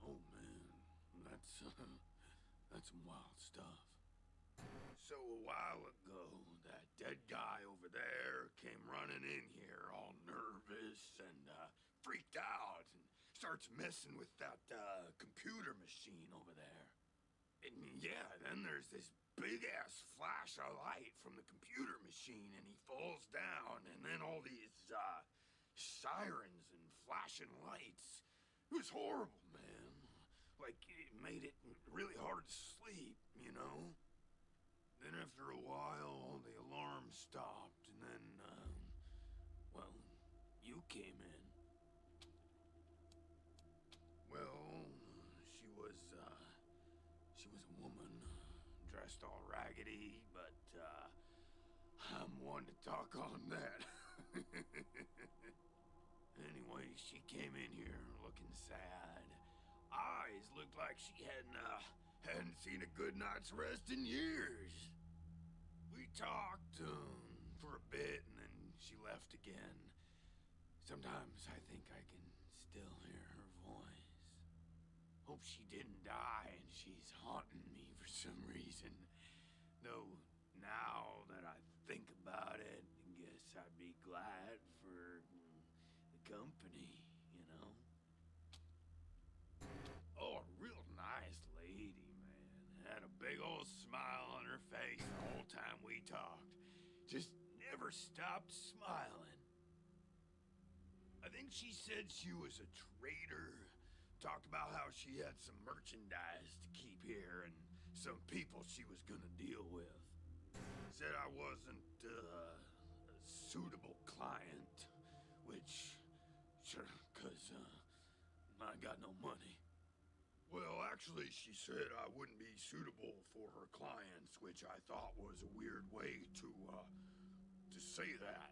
Oh man, that's some wild stuff. So a while ago, that dead guy over there came running in here all nervous and freaked out and starts messing with that computer machine over there. And yeah, then there's this big-ass flash of light from the computer machine and he falls down and then all these sirens and flashing lights. It was horrible, man. Like, it made it really hard to sleep, you know? Then after a while, the alarm stopped, and then, well, you came in. Well, she was a woman, dressed all raggedy, but, I'm one to talk on that. Anyway, she came in here looking sad. Eyes looked like she hadn't seen a good night's rest in years. We talked for a bit and then she left again. Sometimes I think I can still hear her voice. Hope she didn't die and she's haunting me for some reason. Though now that I think about it, I guess I'd be glad for the company, you know? Oh, a real nice lady, man. Had a big old smile on her face the whole time we talked. Just never stopped smiling. I think she said she was a trader. Talked about how she had some merchandise to keep here and some people she was gonna deal with. Said I wasn't a suitable client, which, sure, 'cause I got no money. Well, actually, she said I wouldn't be suitable for her clients, which I thought was a weird way to say that.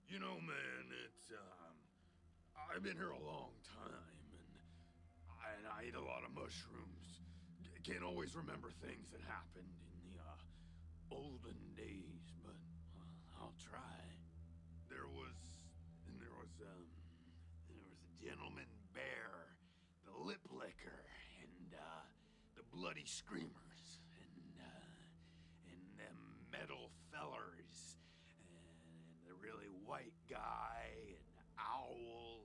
You know, man, it's, I've been here a long time, and I eat a lot of mushrooms. Can't always remember things that happened in the, olden days, but I'll try. There was a gentleman bear, the lip licker, bloody screamers and them metal fellers and the really white guy and owl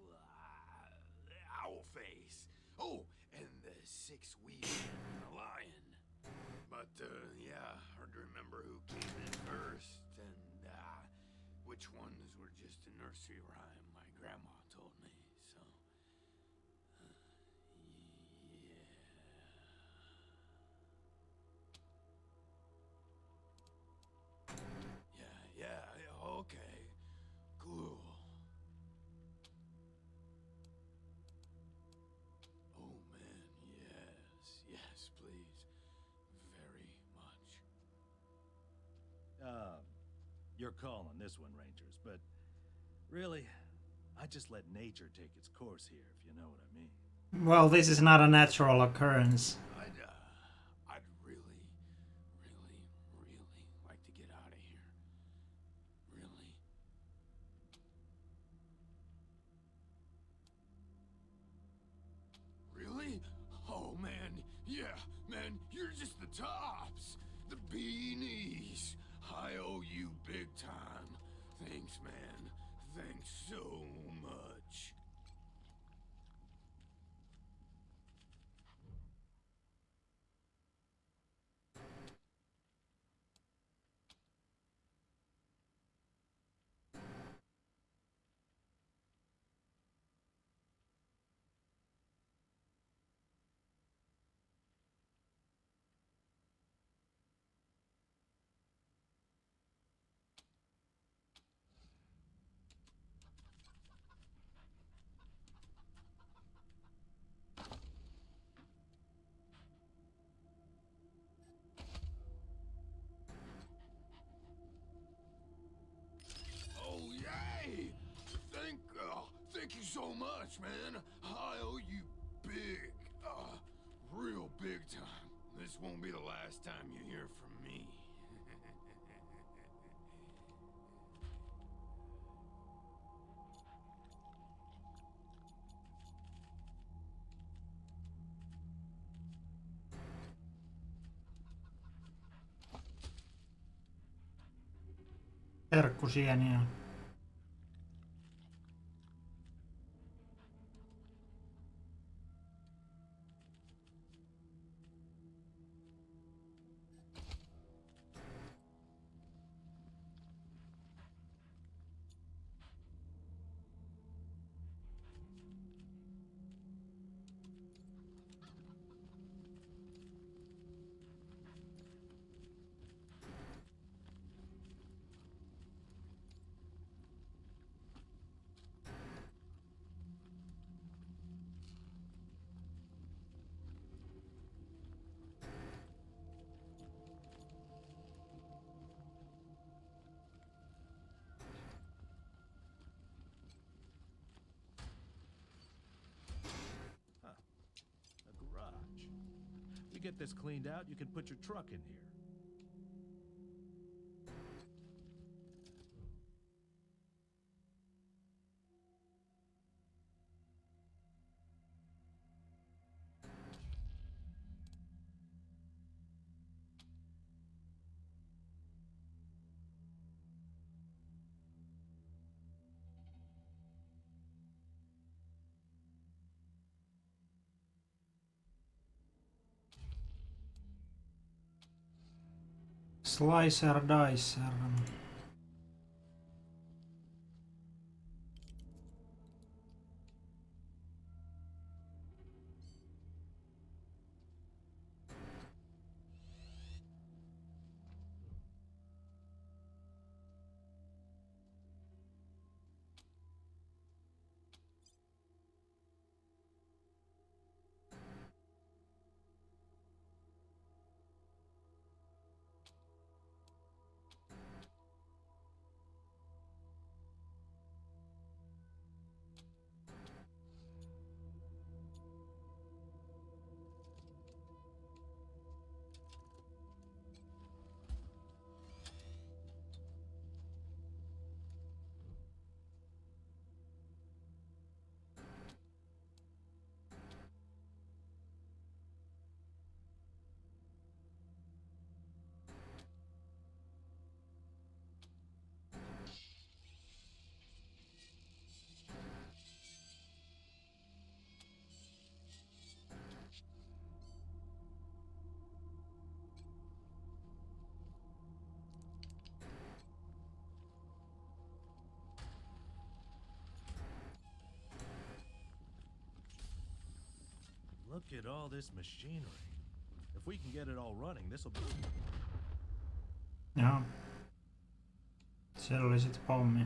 face. Oh, and the 6 wheels and the lion. But yeah, hard to remember who came in first and which ones were just a nursery rhyme my grandma told me. So yeah, okay, cool. Oh man, yes, please, very much. You're calling this one, Rangers, but really, I just let nature take its course here, if you know what I mean. Well, this is not a natural occurrence. I'd really like to get out of here. Really. Really? Oh man, yeah, man, you're just the tops. The beanies. I owe you big time. Thanks, man. Thanks so much. Oh, yay! Thank you so much, man. I owe you big, real big time. This won't be the last time you hear from me. Herkkusieniä. You get this cleaned out, you can put your truck in here. Slicer Dicer. Look at all this machinery. If we can get it all running, this'll be... Joo. Siellä oli sit pommi.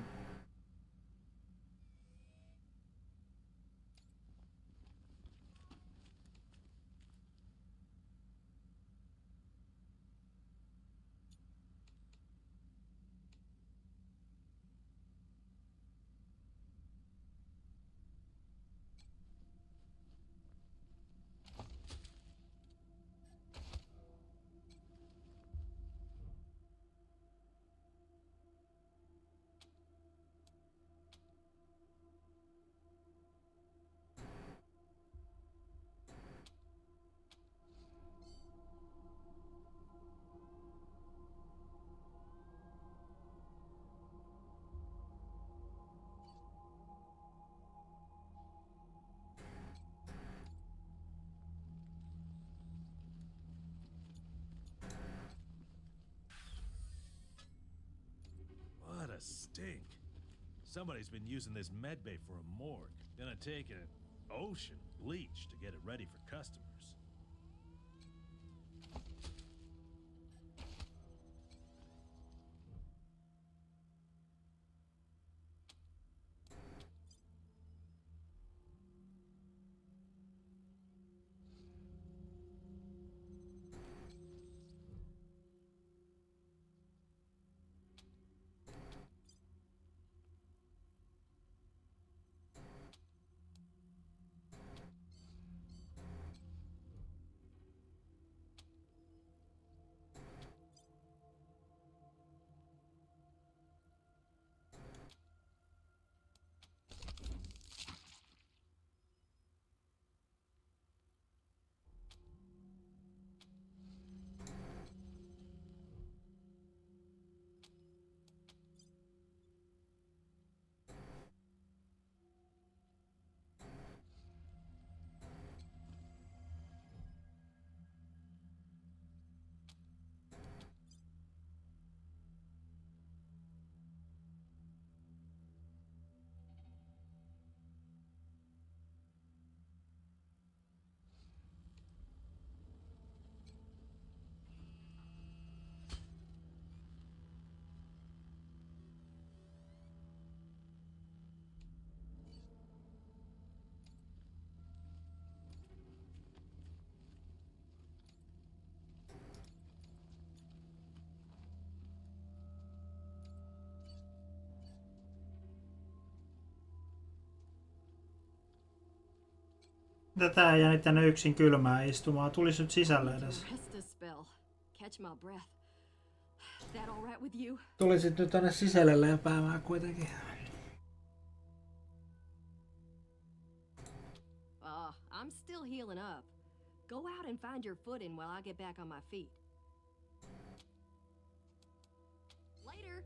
What a stink. Somebody's been using this medbay for a morgue. Gonna take an ocean bleach to get it ready for customers. Tätä ei jäänyt tänne yksin kylmään istumaan. Tulis nyt sisälle edes. Tulisit nyt tänne sisälle lepäämään kuitenkin. I'm still healing up. Go out and find your footing while I get back on my feet. Later.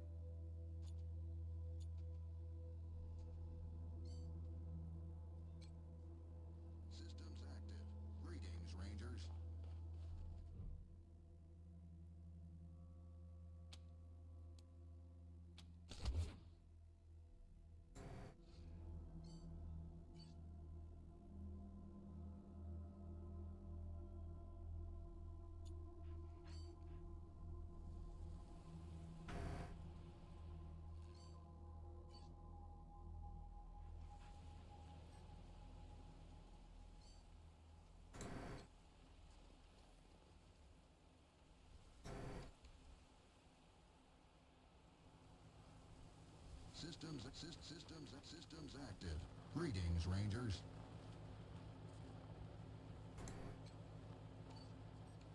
Systems active. Greetings, Rangers. Systems active. Greetings, Rangers.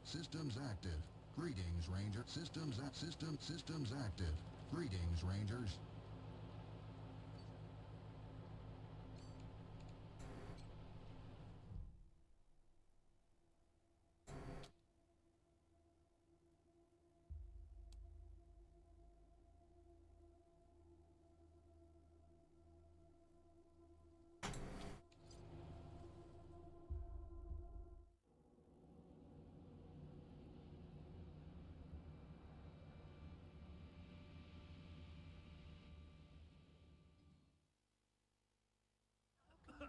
Systems active. Greetings, Ranger. Systems active. Greetings, Rangers.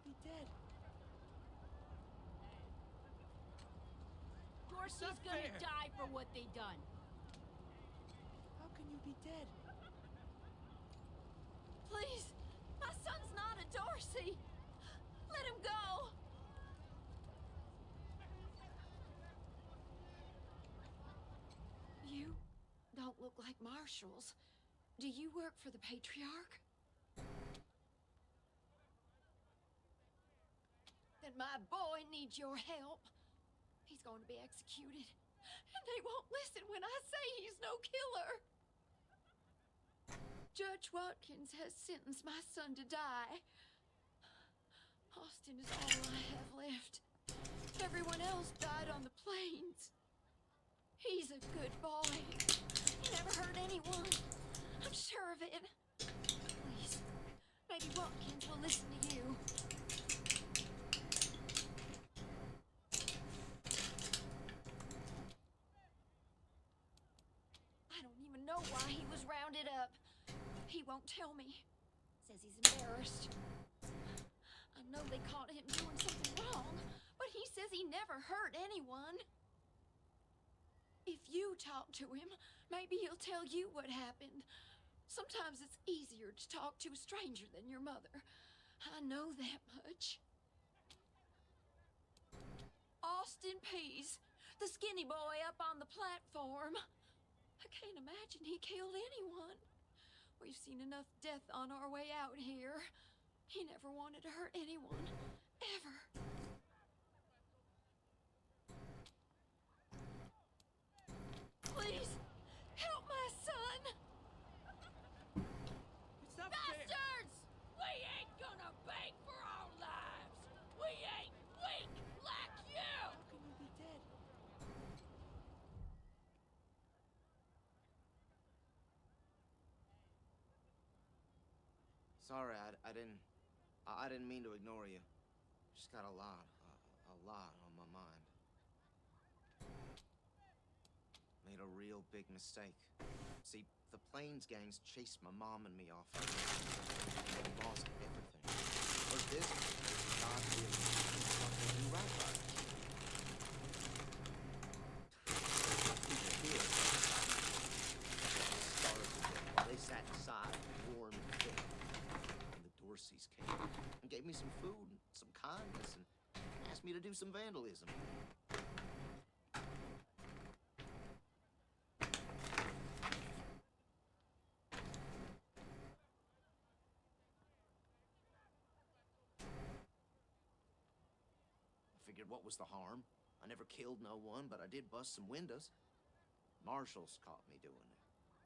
Be dead. Dorsey's gonna die for what they done. How can you be dead? Please, my son's not a Dorsey. Let him go. You don't look like marshals. Do you work for the Patriarch? Then my boy needs your help. He's going to be executed. And they won't listen when I say he's no killer. Judge Watkins has sentenced my son to die. Austin is all I have left. Everyone else died on the plains. He's a good boy. He never hurt anyone. I'm sure of it. Please, maybe Watkins will listen to you. I don't even know why he was rounded up. He won't tell me. Says he's embarrassed. I know they caught him doing something wrong, but he says he never hurt anyone. If you talk to him, maybe he'll tell you what happened. Sometimes it's easier to talk to a stranger than your mother. I know that much. Austin Pease, the skinny boy up on the platform. I can't imagine he killed anyone. We've seen enough death on our way out here. He never wanted to hurt anyone, ever. Please, help my son! It's not fair. Bastards! We ain't gonna beg for our lives! We ain't weak like you! How can you be dead? Sorry, I didn't mean to ignore you. Just got a lot on my mind. Made a real big mistake. See, the Plains gangs chased my mom and me off. We lost everything. But this, God did something do right by us. People here starved to death while they sat inside, warm and thick. And the Dorseys came and gave me some food and some kindness and asked me to do some vandalism. Figured what was the harm? I never killed no one, but I did bust some windows. Marshals caught me doing it,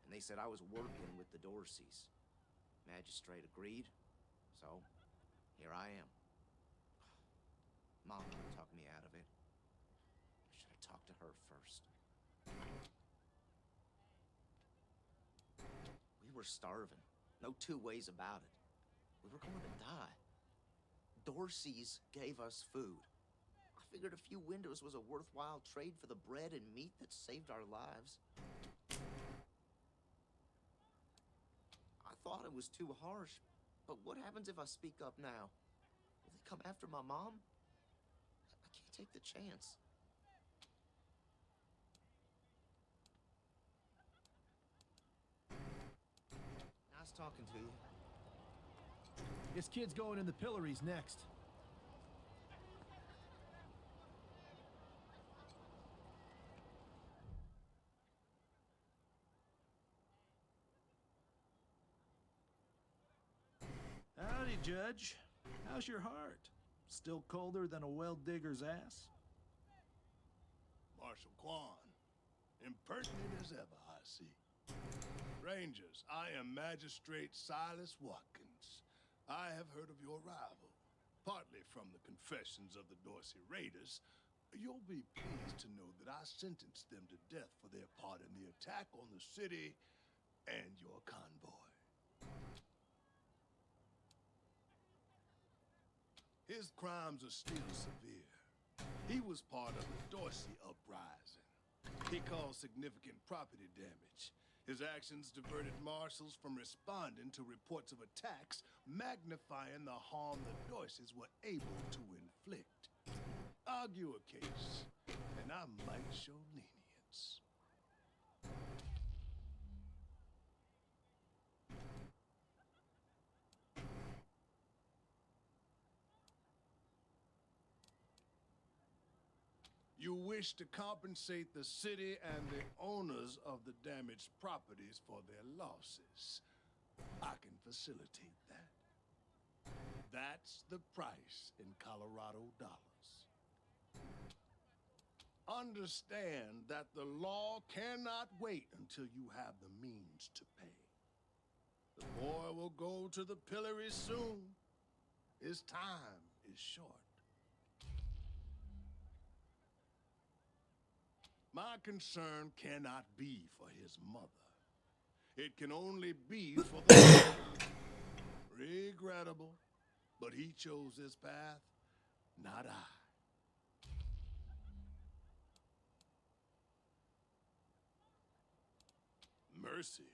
and they said I was working with the Dorseys. Magistrate agreed, so here I am. Mom talked me out of it. I should have talked to her first. We were starving. No two ways about it. We were going to die. Dorseys gave us food. I figured a few windows was a worthwhile trade for the bread and meat that saved our lives. I thought it was too harsh, but what happens if I speak up now? Will they come after my mom? I can't take the chance. Nice talking to you. This kid's going in the pillories next. Howdy, Judge. How's your heart? Still colder than a well digger's ass? Marshal Quan, impertinent as ever, I see. Rangers, I am Magistrate Silas Watkins. I have heard of your rival, partly from the confessions of the Dorsey Raiders. You'll be pleased to know that I sentenced them to death for their part in the attack on the city and your convoy. His crimes are still severe. He was part of the Dorsey uprising. He caused significant property damage. His actions diverted marshals from responding to reports of attacks, magnifying the harm the Dorseys were able to inflict. argue a case, and I might show lenience. You wish to compensate the city and the owners of the damaged properties for their losses. I can facilitate that. That's the price in Colorado dollars. Understand that the law cannot wait until you have the means to pay. The boy will go to the pillory soon. His time is short. My concern cannot be for his mother. It can only be for the... Regrettable, but he chose this path, not I. Mercy.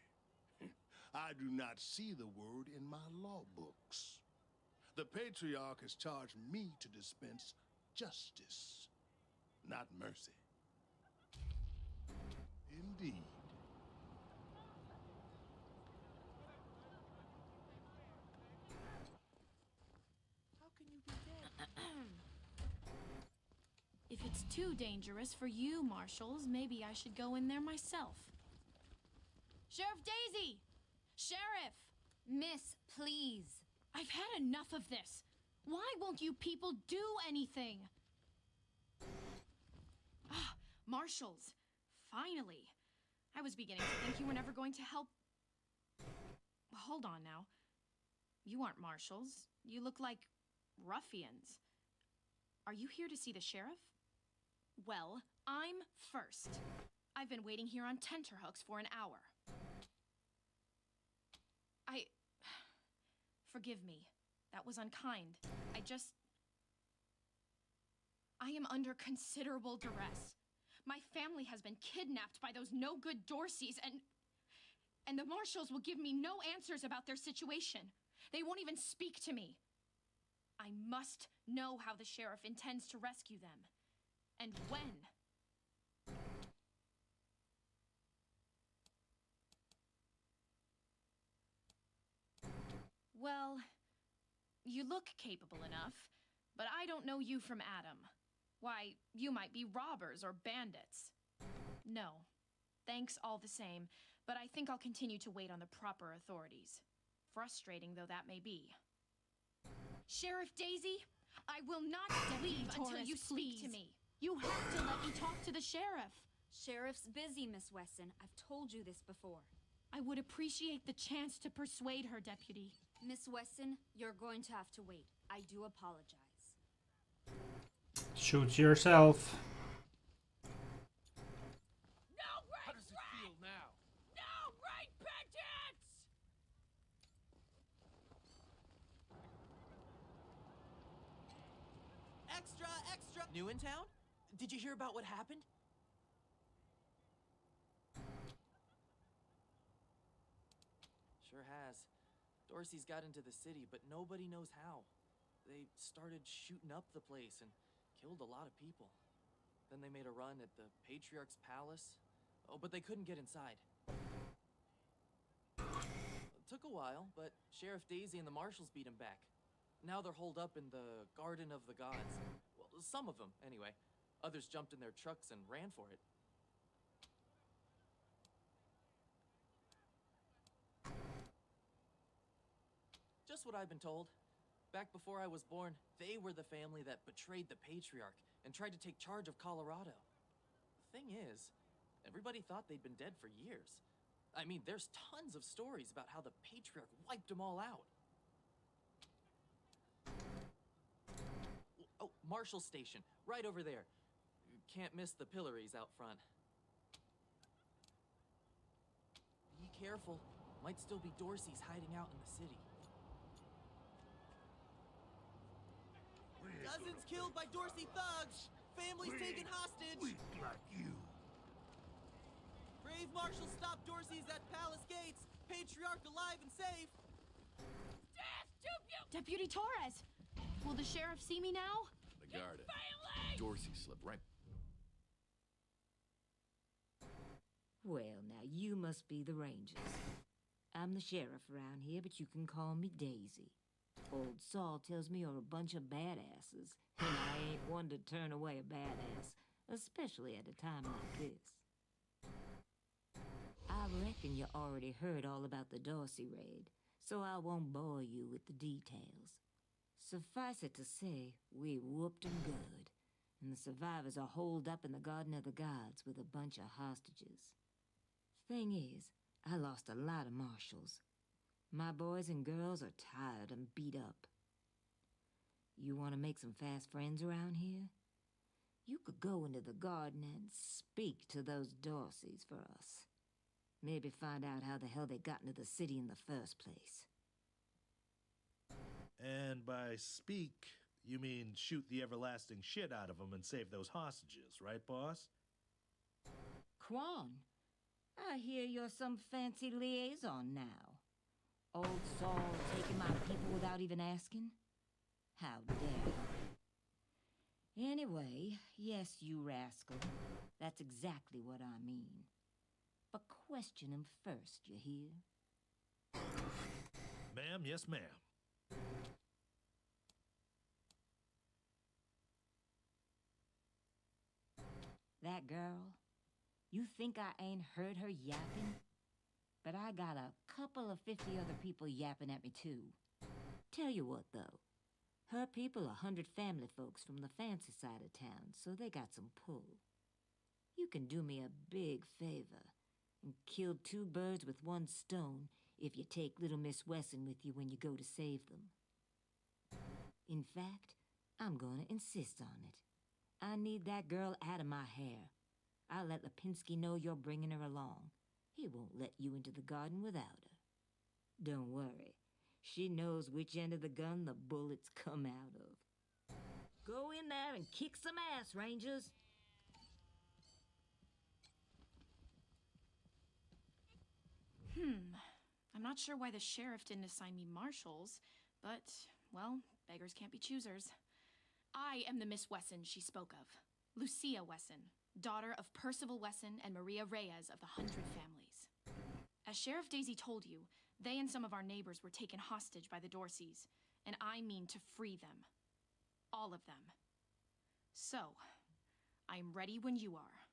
I do not see the word in my law books. The Patriarch has charged me to dispense justice, not mercy. Indeed. How can you be dead? If it's too dangerous for you, Marshals, maybe I should go in there myself. Sheriff Daisy! Sheriff! Miss, please. I've had enough of this. Why won't you people do anything? Ah, Marshals. Finally. I was beginning to think you were never going to help. Hold on now. You aren't Marshals. You look like ruffians. Are you here to see the sheriff? Well, I'm first. I've been waiting here on tenterhooks for an hour. Forgive me. That was unkind. I am under considerable duress. My family has been kidnapped by those no-good Dorseys, and the Marshals will give me no answers about their situation. They won't even speak to me. I must know how the sheriff intends to rescue them, and when. Well, you look capable enough, but I don't know you from Adam. Why, you might be robbers or bandits. No, thanks all the same, but I think I'll continue to wait on the proper authorities. Frustrating though that may be. Sheriff Daisy, I will not leave until you speak to me. You have to let me talk to the sheriff. Sheriff's busy, Miss Wesson. I've told you this before. I would appreciate the chance to persuade her, Deputy. Miss Wesson, you're going to have to wait. I do apologize. Shoot yourself. No repentance! How does it feel now? No repentance! Extra, extra! New in town? Did you hear about what happened? Sure has. Dorsey's got into the city, but nobody knows how. They started shooting up the place and killed a lot of people. Then they made a run at the Patriarch's palace. Oh, but they couldn't get inside. It took a while, but Sheriff Daisy and the Marshals beat him back. Now they're holed up in the Garden of the Gods. Well, some of them, anyway. Others jumped in their trucks and ran for it. Just what I've been told. Back before I was born, they were the family that betrayed the Patriarch and tried to take charge of Colorado. The thing is, everybody thought they'd been dead for years. I mean, there's tons of stories about how the Patriarch wiped them all out. Oh, Marshal Station, right over there. You can't miss the pillories out front. Be careful. Might still be Dorseys hiding out in the city. Dozens killed by Dorsey thugs! Families taken hostage! Weak like you. Brave Marshal stopped Dorsey's at Palace Gates! Patriarch alive and safe! Death to you! Deputy Torres! Will the sheriff see me now? The garden. Dorsey slipped right. Well, now you must be the Rangers. I'm the sheriff around here, but you can call me Daisy. Old Saul tells me you're a bunch of badasses, and I ain't one to turn away a badass, especially at a time like this. I reckon you already heard all about the Dorsey raid, so I won't bore you with the details. Suffice it to say, we whooped 'em good, and the survivors are holed up in the Garden of the Gods with a bunch of hostages. Thing is, I lost a lot of marshals. My boys and girls are tired and beat up. You want to make some fast friends around here? You could go into the garden and speak to those Dorseys for us. Maybe find out how the hell they got into the city in the first place. And by speak, you mean shoot the everlasting shit out of them and save those hostages, right, boss? Quan, I hear you're some fancy liaison now. Old Saul taking my people without even asking? How dare you? Anyway, yes, you rascal. That's exactly what I mean. But question him first, you hear? Ma'am, yes, ma'am. That girl, you think I ain't heard her yapping? But I got a couple of 50 other people yapping at me too. Tell you what though, her people are 100 family folks from the fancy side of town, so they got some pull. You can do me a big favor and kill 2 birds with 1 stone if you take little Miss Wesson with you when you go to save them. In fact, I'm gonna insist on it. I need that girl out of my hair. I'll let Lipinski know you're bringing her along. He won't let you into the garden without her. Don't worry. She knows which end of the gun the bullets come out of. Go in there and kick some ass, Rangers. I'm not sure why the sheriff didn't assign me marshals, but, well, beggars can't be choosers. I am the Miss Wesson she spoke of. Lucia Wesson, daughter of Percival Wesson and Maria Reyes of the 100 Families. As Sheriff Daisy told you, they and some of our neighbors were taken hostage by the Dorseys, and I mean to free them. All of them. So, I'm ready when you are.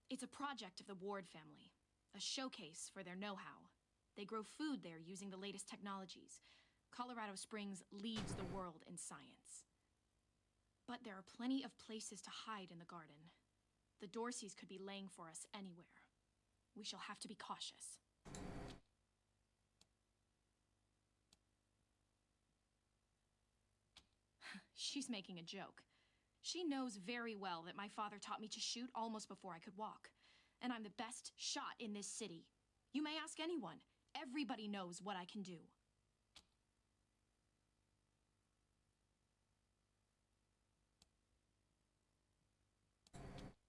It's a project of the Ward family, a showcase for their know-how. They grow food there using the latest technologies. Colorado Springs leads the world in science. But there are plenty of places to hide in the garden. The Dorseys could be laying for us anywhere. We shall have to be cautious. She's making a joke. She knows very well that my father taught me to shoot almost before I could walk. And I'm the best shot in this city. You may ask anyone. Everybody knows what I can do.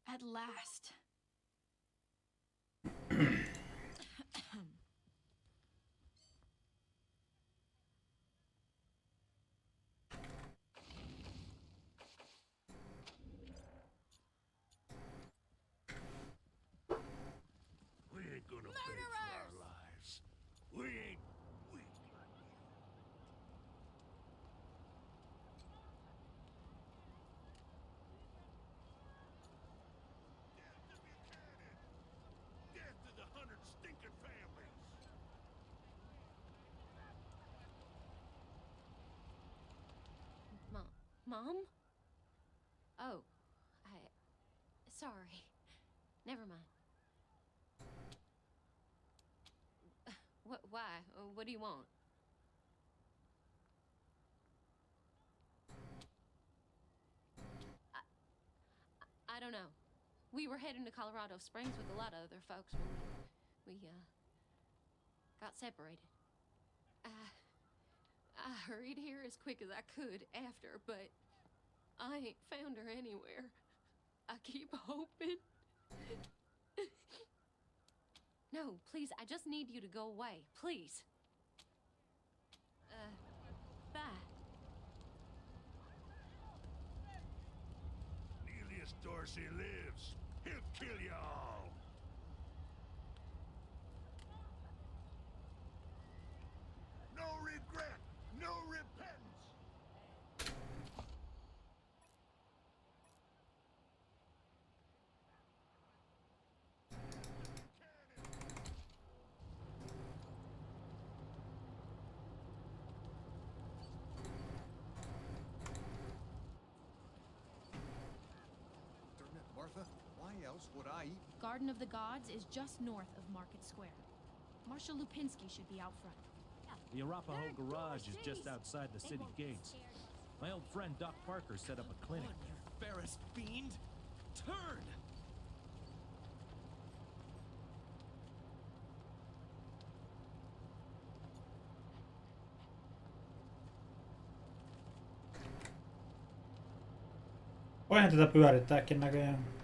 At last. We ain't gonna beg for our lives. We ain't weak like you. Death to the 100 stinking families. Mom? Oh, sorry. Never mind. Why? What do you want? I don't know. We were heading to Colorado Springs with a lot of other folks when we got separated. I hurried here as quick as I could after, but I ain't found her anywhere. I keep hoping. No, please, I just need you to go away. Please. Dorsey lives, he'll kill you all. No regret, no repentance. Darn it, Martha. Why else would I eat? Garden of the Gods is just north of Market Square. Marshal Lupinski should be out front. The Arapahoe Garage is just outside the city gates. My old friend Doc Parker set up a clinic. You Ferris fiend! Turn! Voihan tätä pyörittääkin näköjään.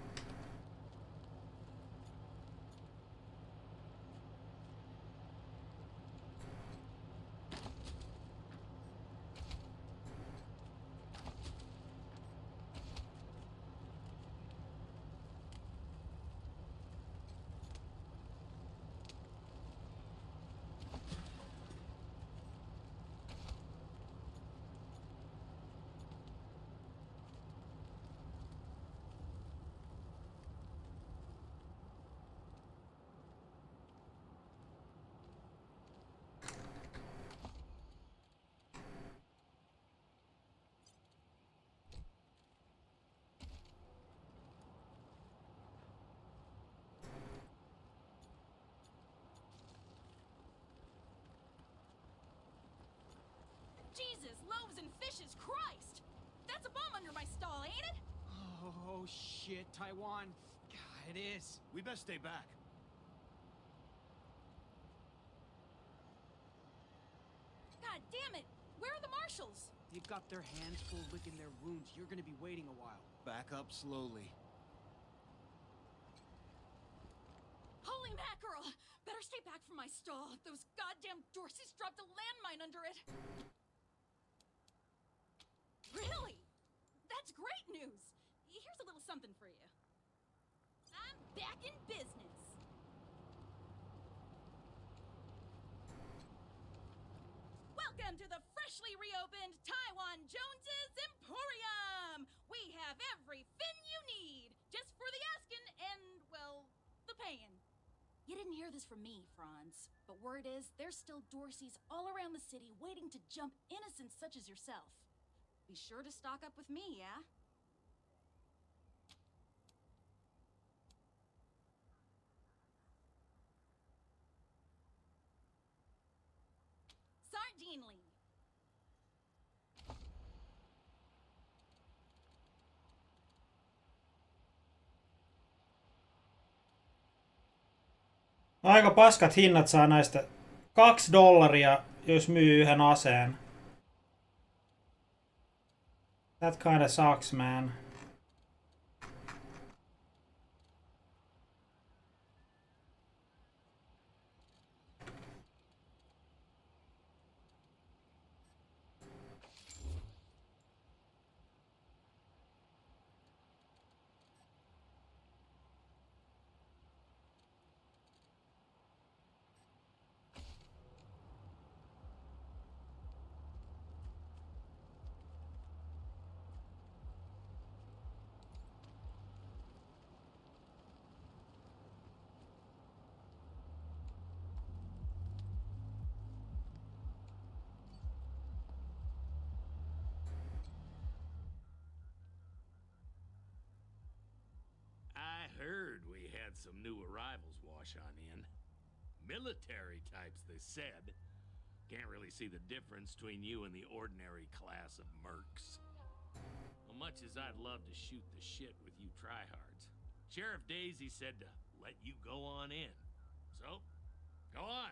Jesus, loaves and fishes, Christ! That's a bomb under my stall, ain't it? Oh shit, Taiwan. God, it is. We best stay back. God damn it! Where are the marshals? They've got their hands full licking their wounds. You're gonna be waiting a while. Back up slowly. Holy mackerel! Better stay back from my stall. Those goddamn Dorseys dropped a landmine under it. Really? That's great news! Here's a little something for you. I'm back in business. Welcome to the freshly reopened Taiwan Jones's Emporium! We have every fin you need, just for the asking and, well, the paying. You didn't hear this from me, Franz, but word is there's still Dorseys all around the city waiting to jump innocents such as yourself. Be sure to stock up with me, yeah? Sardinely. Aika paskat hinnat saa näistä. $2, jos myy yhden aseen. That kinda sucks, man. I heard we had some new arrivals wash on in. Military types, they said. Can't really see the difference between you and the ordinary class of mercs. Well, much as I'd love to shoot the shit with you tryhards, Sheriff Daisy said to let you go on in. So, go on.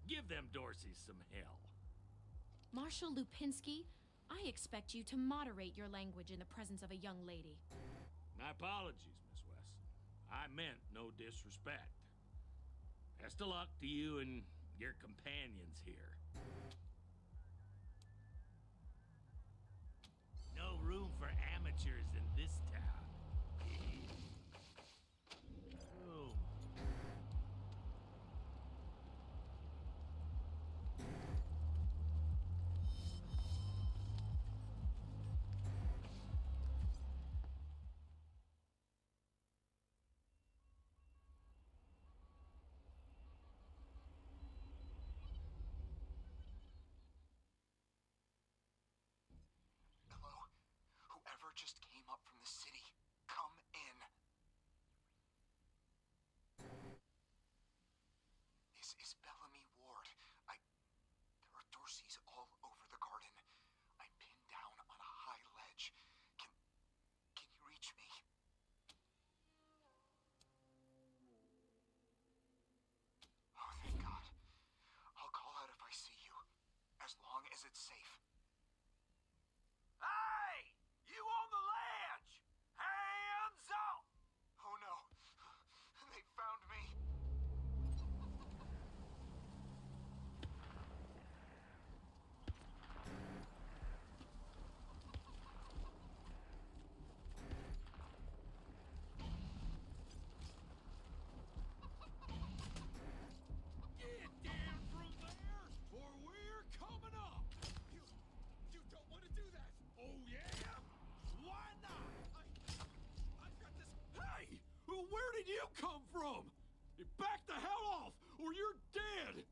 Give them Dorseys some hell. Marshal Lupinski, I expect you to moderate your language in the presence of a young lady. My apologies, Miss Wesson. I meant no disrespect. Best of luck to you and your companions here. No room for amateurs in this town. just came up from the city. Come in. This is Bellamy Ward. There are Dorseys all over the garden. I'm pinned down on a high ledge. Can you reach me? Oh, thank God. I'll call out if I see you. As long as it's safe. Hey! You on the ledge! Hands up! Oh no. They found me. Get down from there, or we're coming up! You don't want to do that! Oh, yeah? Why not? I've got this... Hey! Where did you come from? Back the hell off, or you're dead!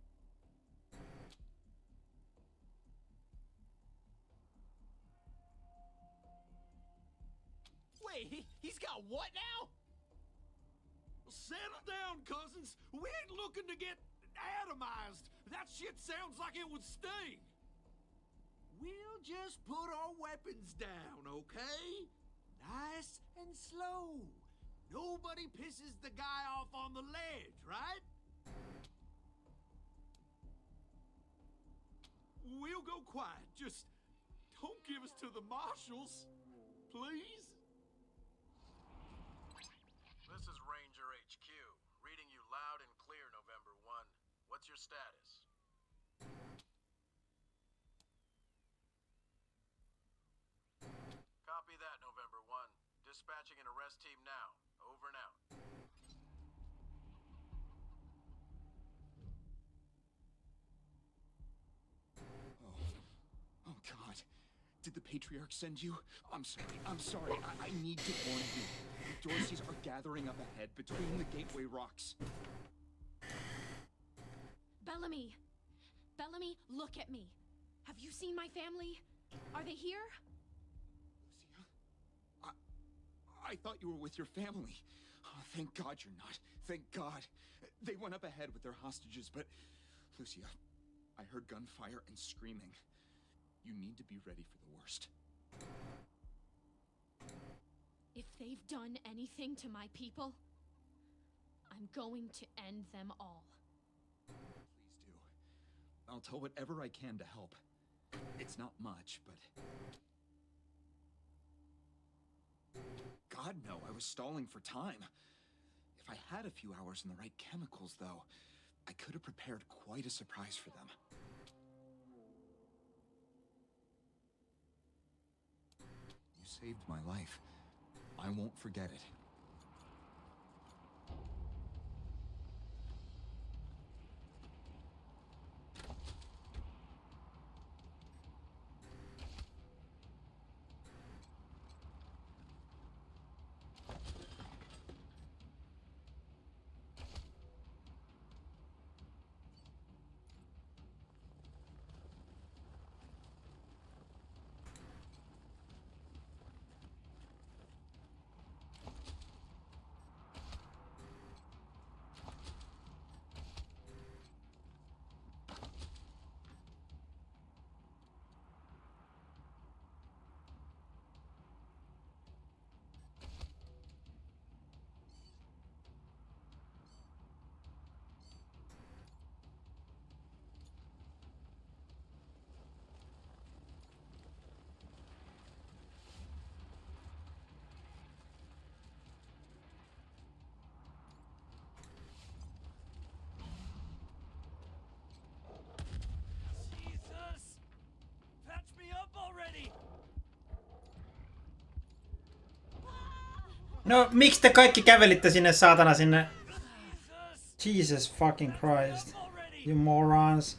Wait, he's got what now? Settle down, cousins. We ain't looking to get atomized. That shit sounds like it would sting. We'll just put our weapons down, okay? Nice and slow. Nobody pisses the guy off on the ledge, right? We'll go quiet. Just don't give us to the marshals, please. This is Ranger HQ, reading you loud and clear, November 1. What's your status? Copy that, November 1. Dispatching an arrest team now. Over and out. Oh God. Did the Patriarch send you? I'm sorry. I need to warn you. The Dorseys are gathering up ahead between the Gateway Rocks. Bellamy! Bellamy, look at me. Have you seen my family? Are they here? Lucia? I thought you were with your family. Oh, thank God you're not. Thank God. They went up ahead with their hostages, but... Lucia, I heard gunfire and screaming. You need to be ready for the worst. If they've done anything to my people, I'm going to end them all. Please do. I'll tell whatever I can to help. It's not much, but... God, no, I was stalling for time. If I had a few hours and the right chemicals, though, I could have prepared quite a surprise for them. You saved my life. I won't forget it. No, miksi te kaikki kävelitte sinne saatana sinne? Jesus fucking Christ. You morons.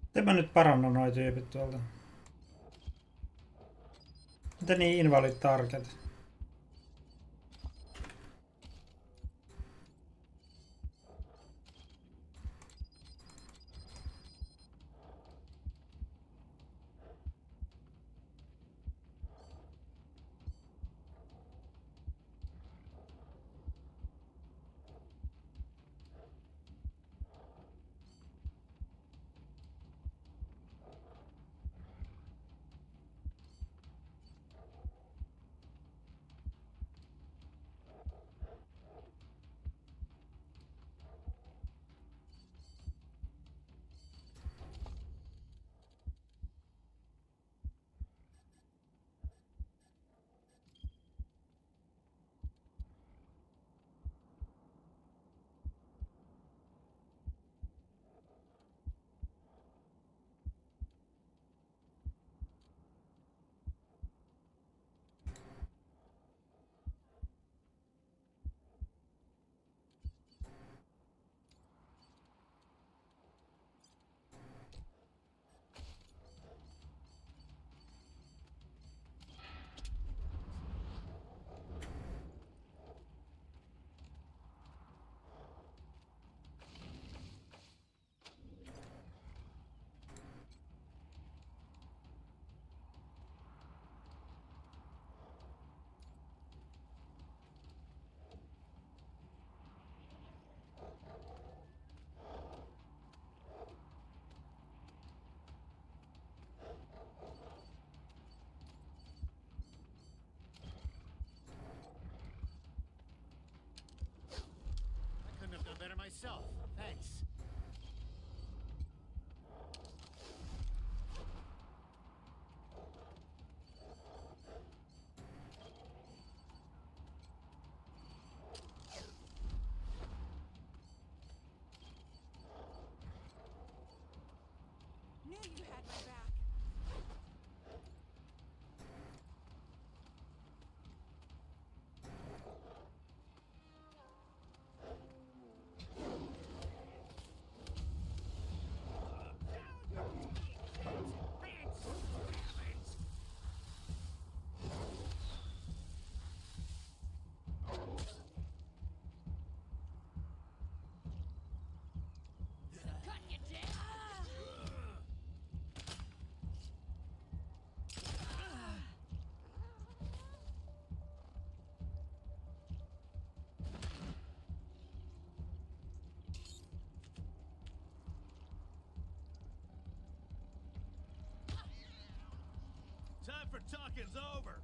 Miten mä nyt parannan noi tyypit tuolta? Miten niin invalid target? Myself. Thanks. Knew you had my back. Time for talking's over.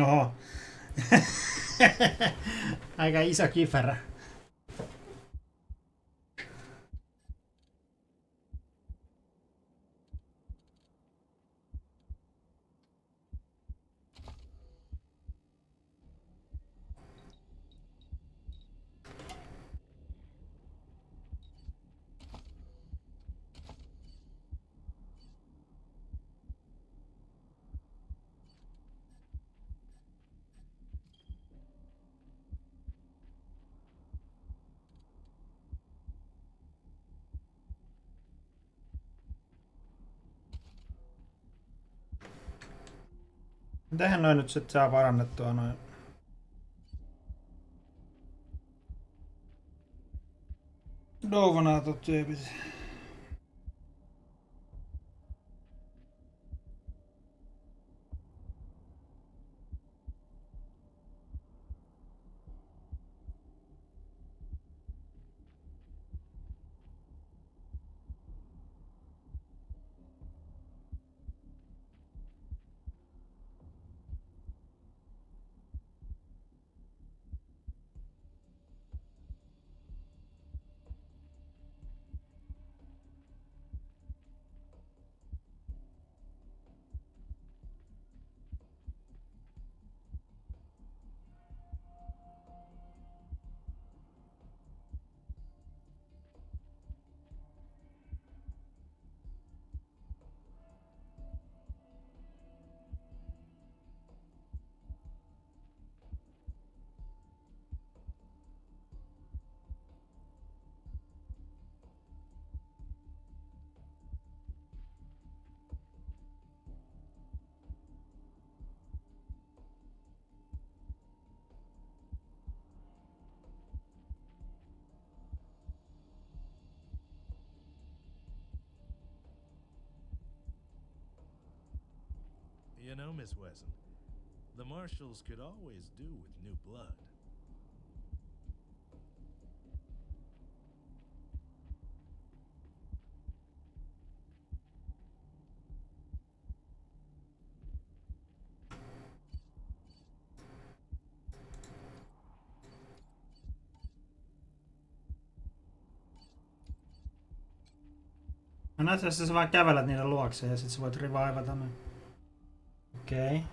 Oho. Aika iso kiferä. Mitähän noin nyt sit saa parannettua noin? Douvanaato-tyypit. You know, Miss Wesson, the marshals could always do with new blood. No näet, sä vaan kävelet niiden luokse ja sit sä voit revaivata ne. Okei. Okay.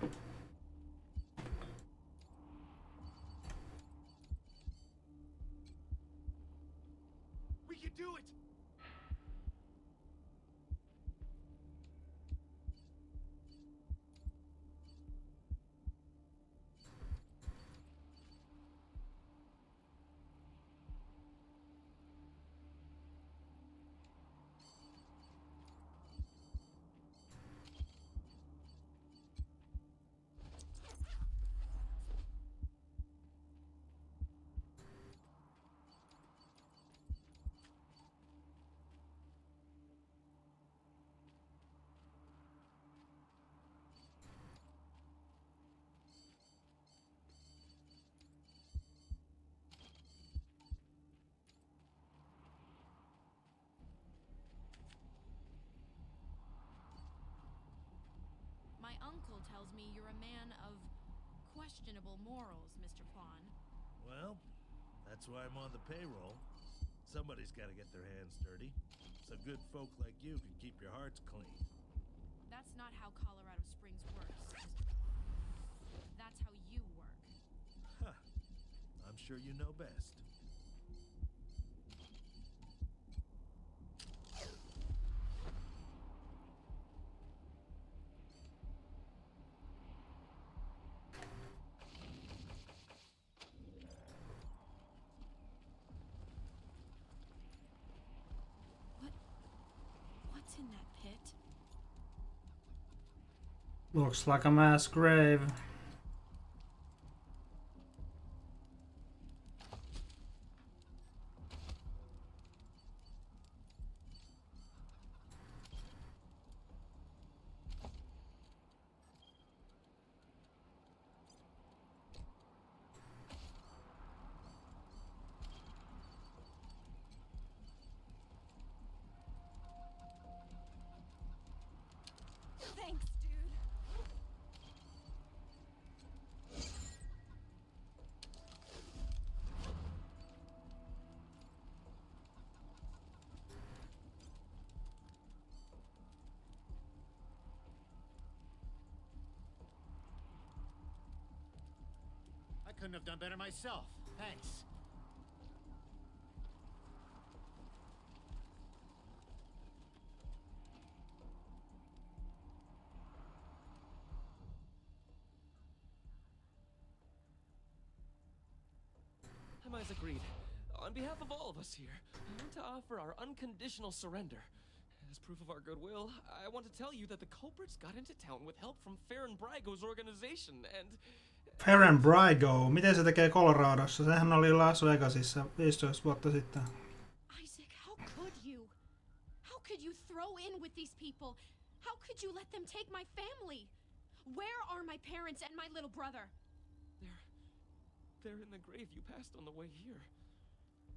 We can do it! My uncle tells me you're a man of questionable morals, Mr. Kwan. Well, that's why I'm on the payroll. Somebody's got to get their hands dirty, so good folk like you can keep your hearts clean. That's not how Colorado Springs works, Mr. Kwan. That's how you work. Huh. I'm sure you know best. What's in that pit? Looks like a mass grave. Thanks, dude. couldn't have done better myself. Thanks. I'm Isaac Reed. On behalf of all of us here, I want to offer our unconditional surrender. As proof of our goodwill, I want to tell you that the culprits got into town with help from Farron Brygo's organization, and... Farron Brygo, miten se tekee Coloradossa? Sehän oli Las Vegasissa 15 vuotta sitten. Isaac, how could you? How could you throw in with these people? How could you let them take my family? Where are my parents and my little brother? They're in the grave you passed on the way here.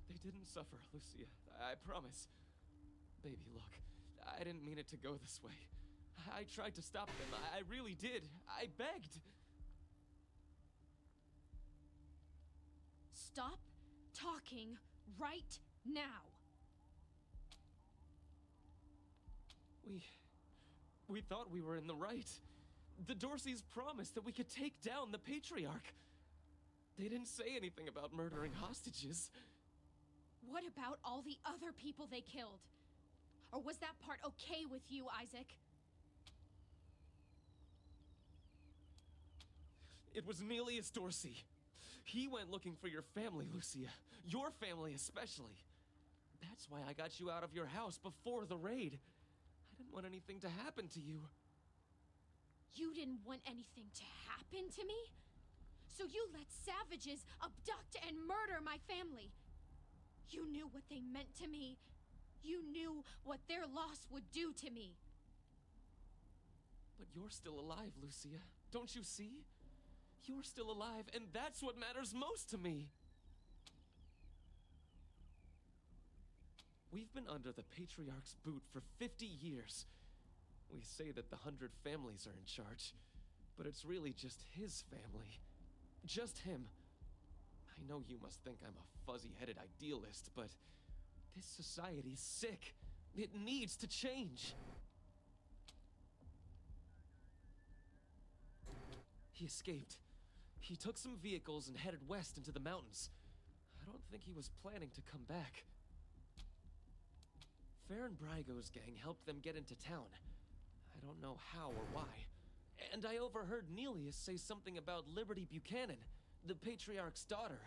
They didn't suffer, Lucia. I promise. Baby, look. I didn't mean it to go this way. I tried to stop them. I really did. I begged. Stop talking right now. We thought we were in the right. The Dorseys promised that we could take down the Patriarch. They didn't say anything about murdering hostages. What about all the other people they killed? Or was that part okay with you, Isaac? It was Neelius Dorsey. He went looking for your family, Lucia. Your family especially. That's why I got you out of your house before the raid. I didn't want anything to happen to you. You didn't want anything to happen to me? So you let savages abduct and murder my family. You knew what they meant to me. You knew what their loss would do to me. But you're still alive, Lucia. Don't you see? You're still alive, and that's what matters most to me. We've been under the Patriarch's boot for 50 years. We say that the 100 families are in charge, but it's really just his family. Just him. I know you must think I'm a fuzzy-headed idealist, but this society's sick. It needs to change. He escaped. He took some vehicles and headed west into the mountains. I don't think he was planning to come back. Farron Brygo's gang helped them get into town. I don't know how or why. And I overheard Neelius say something about Liberty Buchanan, the Patriarch's daughter.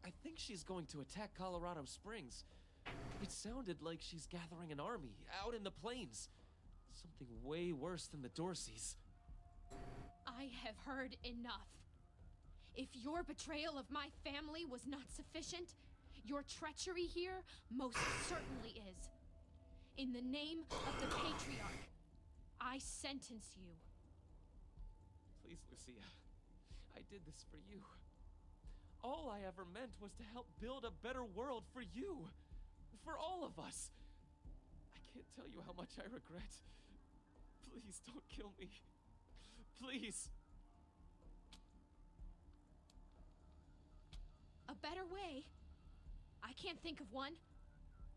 I think she's going to attack Colorado Springs. It sounded like she's gathering an army out in the plains. Something way worse than the Dorseys. I have heard enough. If your betrayal of my family was not sufficient, your treachery here most certainly is. In the name of the Patriarch, I sentence you. Please, Lucia. I did this for you. All I ever meant was to help build a better world for you. For all of us. I can't tell you how much I regret. Please don't kill me. Please. A better way? I can't think of one.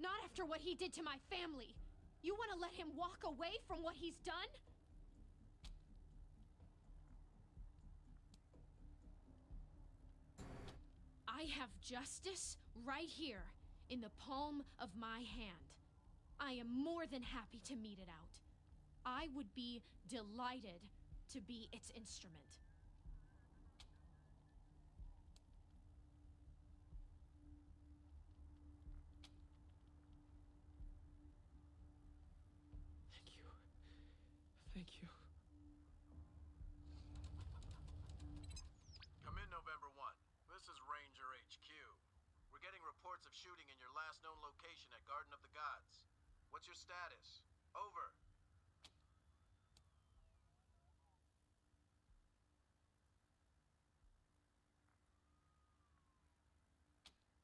Not after what he did to my family. You want to let him walk away from what he's done? I have justice right here in the palm of my hand. I am more than happy to mete it out. I would be delighted to be its instrument. Thank you. Come in, November 1. This is Ranger HQ. We're getting reports of shooting in your last known location at Garden of the Gods. What's your status? Over.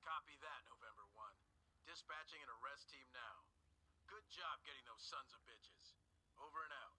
Copy that, November 1. Dispatching an arrest team now. Good job getting those sons of bitches. Over and out.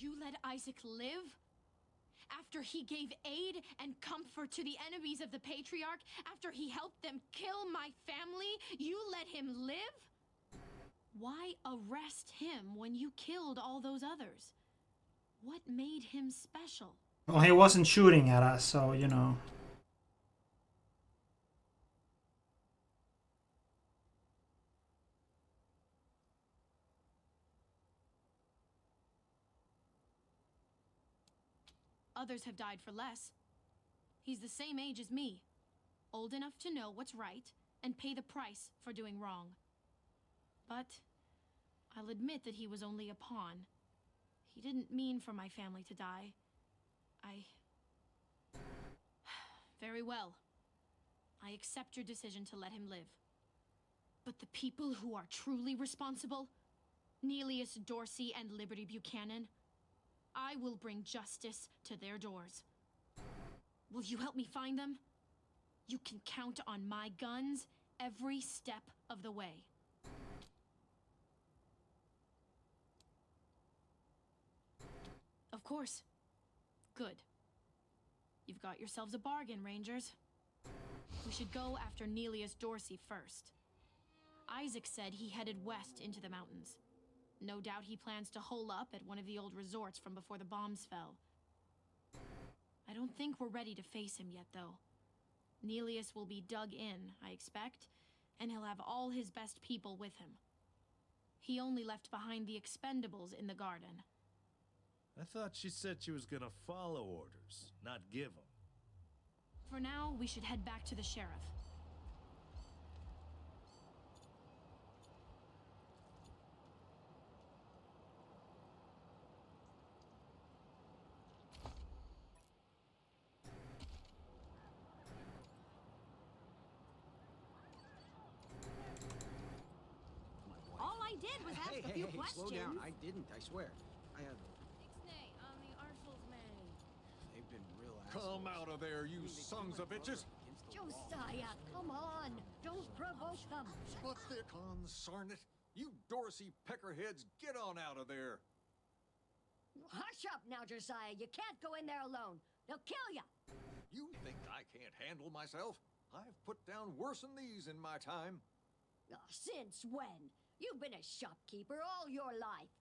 You let Isaac live? After he gave aid and comfort to the enemies of the Patriarch? After he helped them kill my family? You let him live? Why arrest him when you killed all those others? What made him special? Well, he wasn't shooting at us, so, you know. Others have died for less. He's the same age as me, old enough to know what's right and pay the price for doing wrong. But I'll admit that he was only a pawn. He didn't mean for my family to die. Very well. I accept your decision to let him live. But the people who are truly responsible, Neelius Dorsey and Liberty Buchanan, I will bring justice to their doors. Will you help me find them? You can count on my guns every step of the way. Of course. Good. You've got yourselves a bargain, Rangers. We should go after Neelius Dorsey first. Isaac said he headed west into the mountains. No doubt he plans to hole up at one of the old resorts from before the bombs fell. I don't think we're ready to face him yet, though. Neelius will be dug in, I expect, and he'll have all his best people with him. He only left behind the expendables in the garden. I thought she said she was gonna follow orders, not give them. For now, we should head back to the sheriff. All I did was ask a few questions. Slow down. I didn't, I swear. I have... They've been real assholes. Come out of there, you sons of bitches! Josiah, come on! Don't provoke them! But they're consarn it! You Dorsey peckerheads, get on out of there! Hush up now, Josiah. You can't go in there alone. They'll kill you. You think I can't handle myself? I've put down worse than these in my time. Since when? You've been a shopkeeper all your life.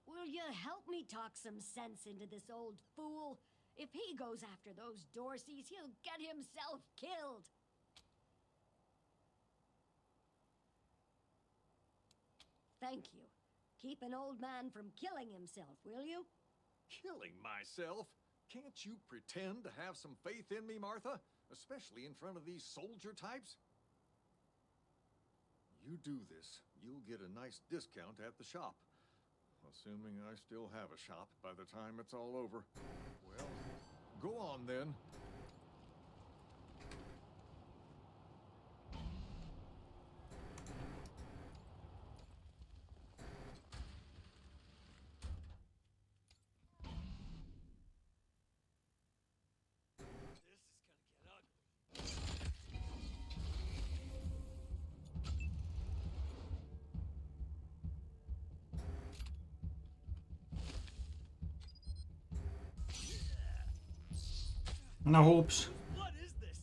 Will you help me talk some sense into this old fool? If he goes after those Dorseys, he'll get himself killed. Thank you. Keep an old man from killing himself, will you? Killing myself? Can't you pretend to have some faith in me, Martha? Especially in front of these soldier types? You do this, you'll get a nice discount at the shop. Assuming I still have a shop by the time it's all over. Well, go on then. No hoops. What is this?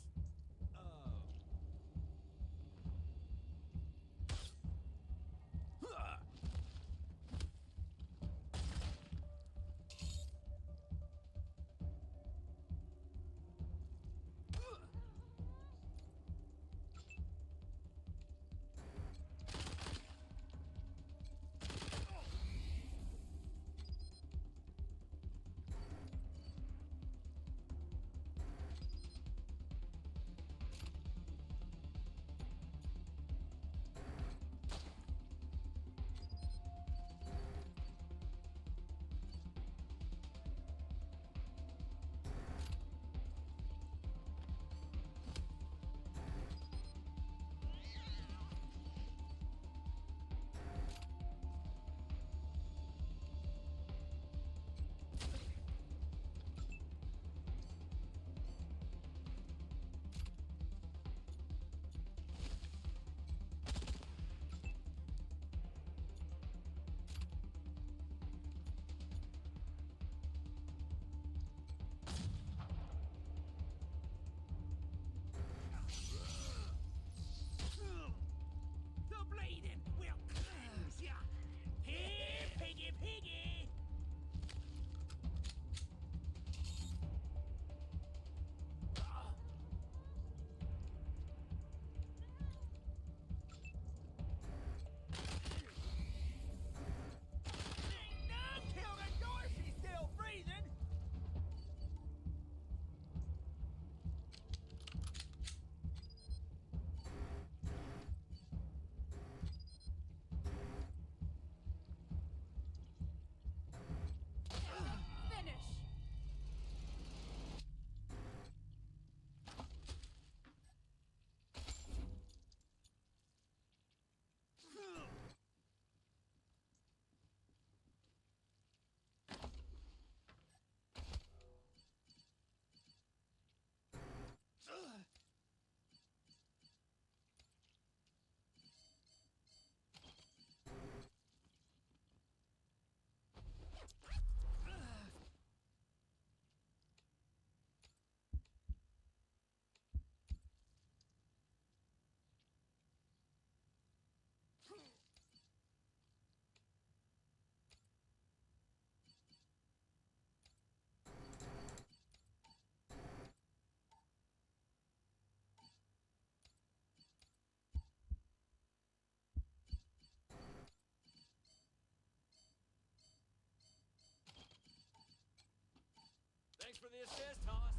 the assist, Hoss.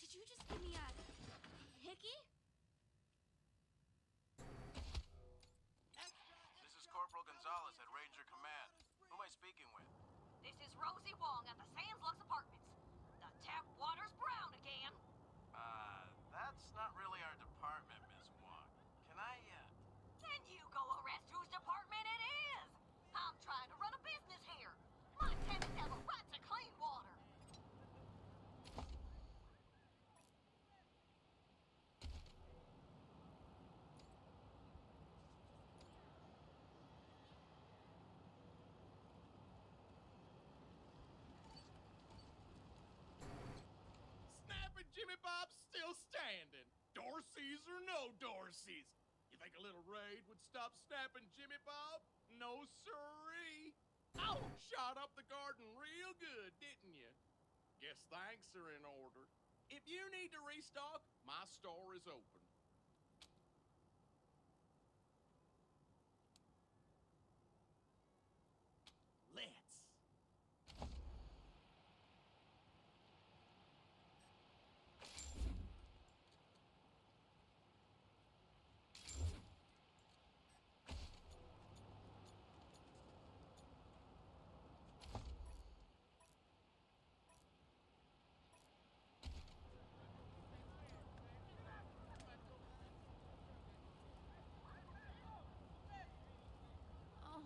Did you just give me a hickey? This is Corporal Gonzalez at Ranger Command. Who am I speaking with? This is Rosie Wong at the Sands Lux Apartments. The tap water's brown again. That's not really our department, Miss Wong. Can I, Then you go arrest whose department it is. I'm trying to run a business here. My tenants have a right to clean water. Snapping Jimmy Bob's still standing. Dorsey's or no Dorsey's. You think a little raid would stop snapping Jimmy Bob? No siree. Oh, shot up the garden real good, didn't you? Guess thanks are in order. If you need to restock, my store is open. Let's.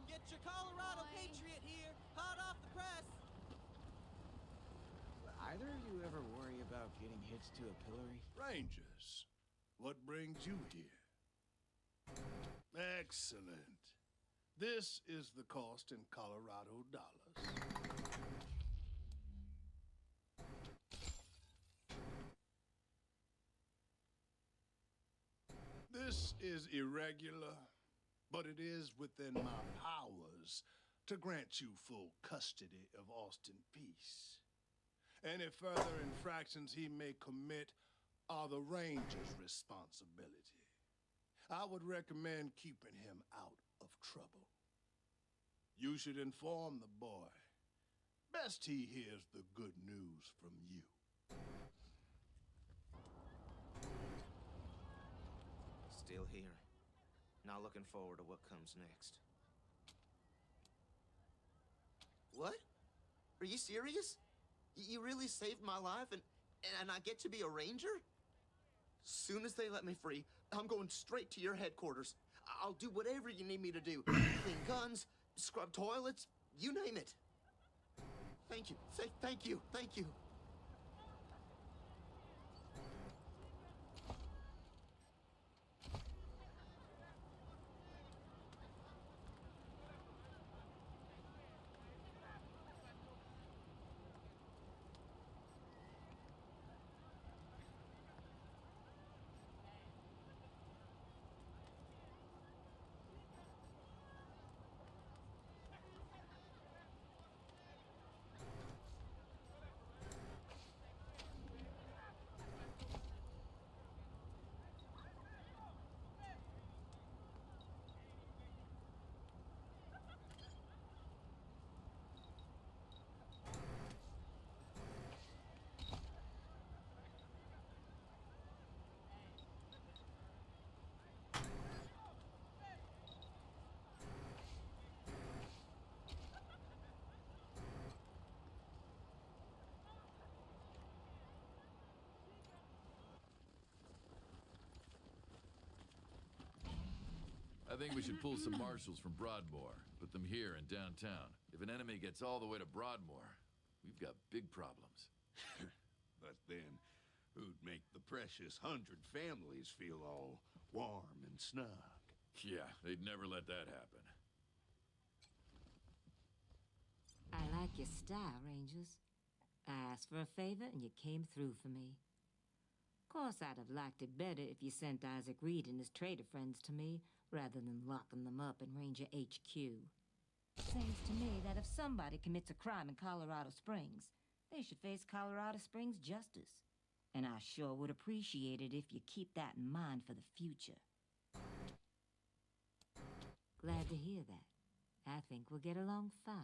Get your Colorado Patriot here, hot off the press. Either of you ever worry about getting hitched to a pillory? Rangers, what brings you here? Excellent. This is the cost in Colorado dollars. This is irregular, but it is within my powers to grant you full custody of Austin Peace. Any further infractions he may commit are the Ranger's responsibility. I would recommend keeping him out of trouble. You should inform the boy. Best he hears the good news from you. Still here. Not looking forward to what comes next. What? Are you serious? You really saved my life and I get to be a ranger? Soon as they let me free, I'm going straight to your headquarters. I'll do whatever you need me to do. Clean guns, scrub toilets, you name it. Thank you. Thank you. Thank you. I think we should pull some marshals from Broadmoor, put them here in downtown. If an enemy gets all the way to Broadmoor, we've got big problems. But then, who'd make the precious 100 families feel all warm and snug? Yeah, they'd never let that happen. I like your style, Rangers. I asked for a favor and you came through for me. Of course, I'd have liked it better if you sent Isaac Reed and his trader friends to me, rather than locking them up in Ranger HQ. Seems to me that if somebody commits a crime in Colorado Springs, they should face Colorado Springs justice. And I sure would appreciate it if you keep that in mind for the future. Glad to hear that. I think we'll get along fine.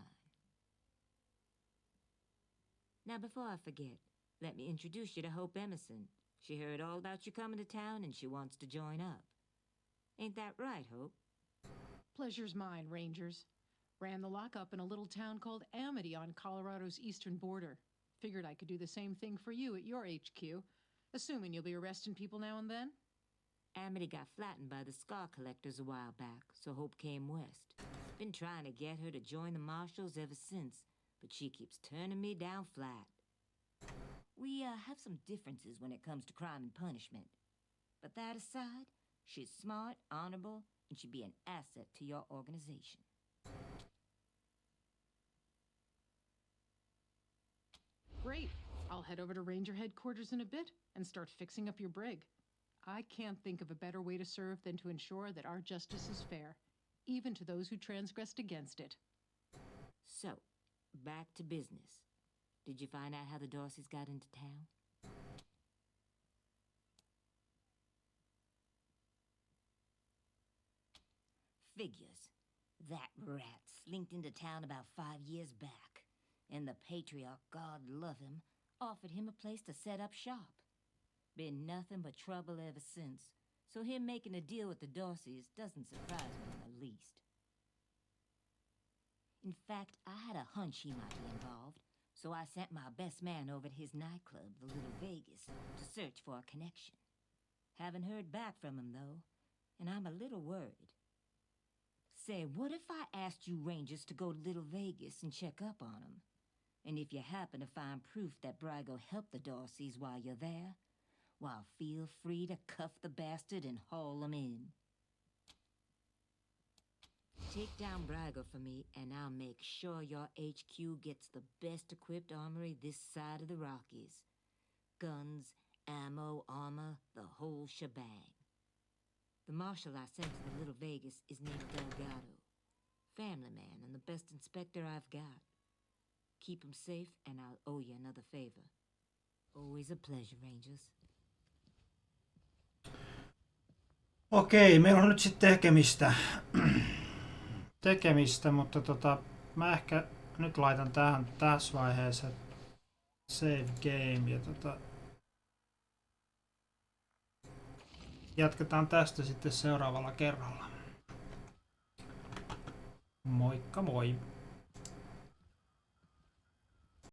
Now, before I forget, let me introduce you to Hope Emerson. She heard all about you coming to town and she wants to join up. Ain't that right, Hope? Pleasure's mine, Rangers. Ran the lockup in a little town called Amity on Colorado's eastern border. Figured I could do the same thing for you at your HQ, assuming you'll be arresting people now and then. Amity got flattened by the scar collectors a while back, so Hope came west. Been trying to get her to join the marshals ever since, but she keeps turning me down flat. We have some differences when it comes to crime and punishment. But that aside, she's smart, honorable, and she'd be an asset to your organization. Great. I'll head over to Ranger headquarters in a bit and start fixing up your brig. I can't think of a better way to serve than to ensure that our justice is fair, even to those who transgressed against it. So, back to business. Did you find out how the Dorseys got into town? Figures. That rat slinked into town about 5 years back, and the Patriark, God love him, offered him a place to set up shop. Been nothing but trouble ever since, so him making a deal with the Dorseys doesn't surprise me in the least. In fact, I had a hunch he might be involved, so I sent my best man over to his nightclub, the Little Vegas, to search for a connection. Haven't heard back from him, though, and I'm a little worried. Say, what if I asked you Rangers to go to Little Vegas and check up on him? And if you happen to find proof that Brago helped the Dorseys while you're there, well, feel free to cuff the bastard and haul him in. Take down Brago for me, and I'll make sure your HQ gets the best equipped armory this side of the Rockies. Guns, ammo, armor, the whole shebang. The marshal I sent to the Little Vegas is named Delgado. Family man and the best inspector I've got. Keep him safe, and I'll owe you another favor. Always a pleasure, Rangers. Okei, meillä on nyt sitten tekemistä, mutta mä ehkä nyt laitan tähän tässä vaiheessa save game ja jatketaan tästä sitten seuraavalla kerralla. Moikka moi!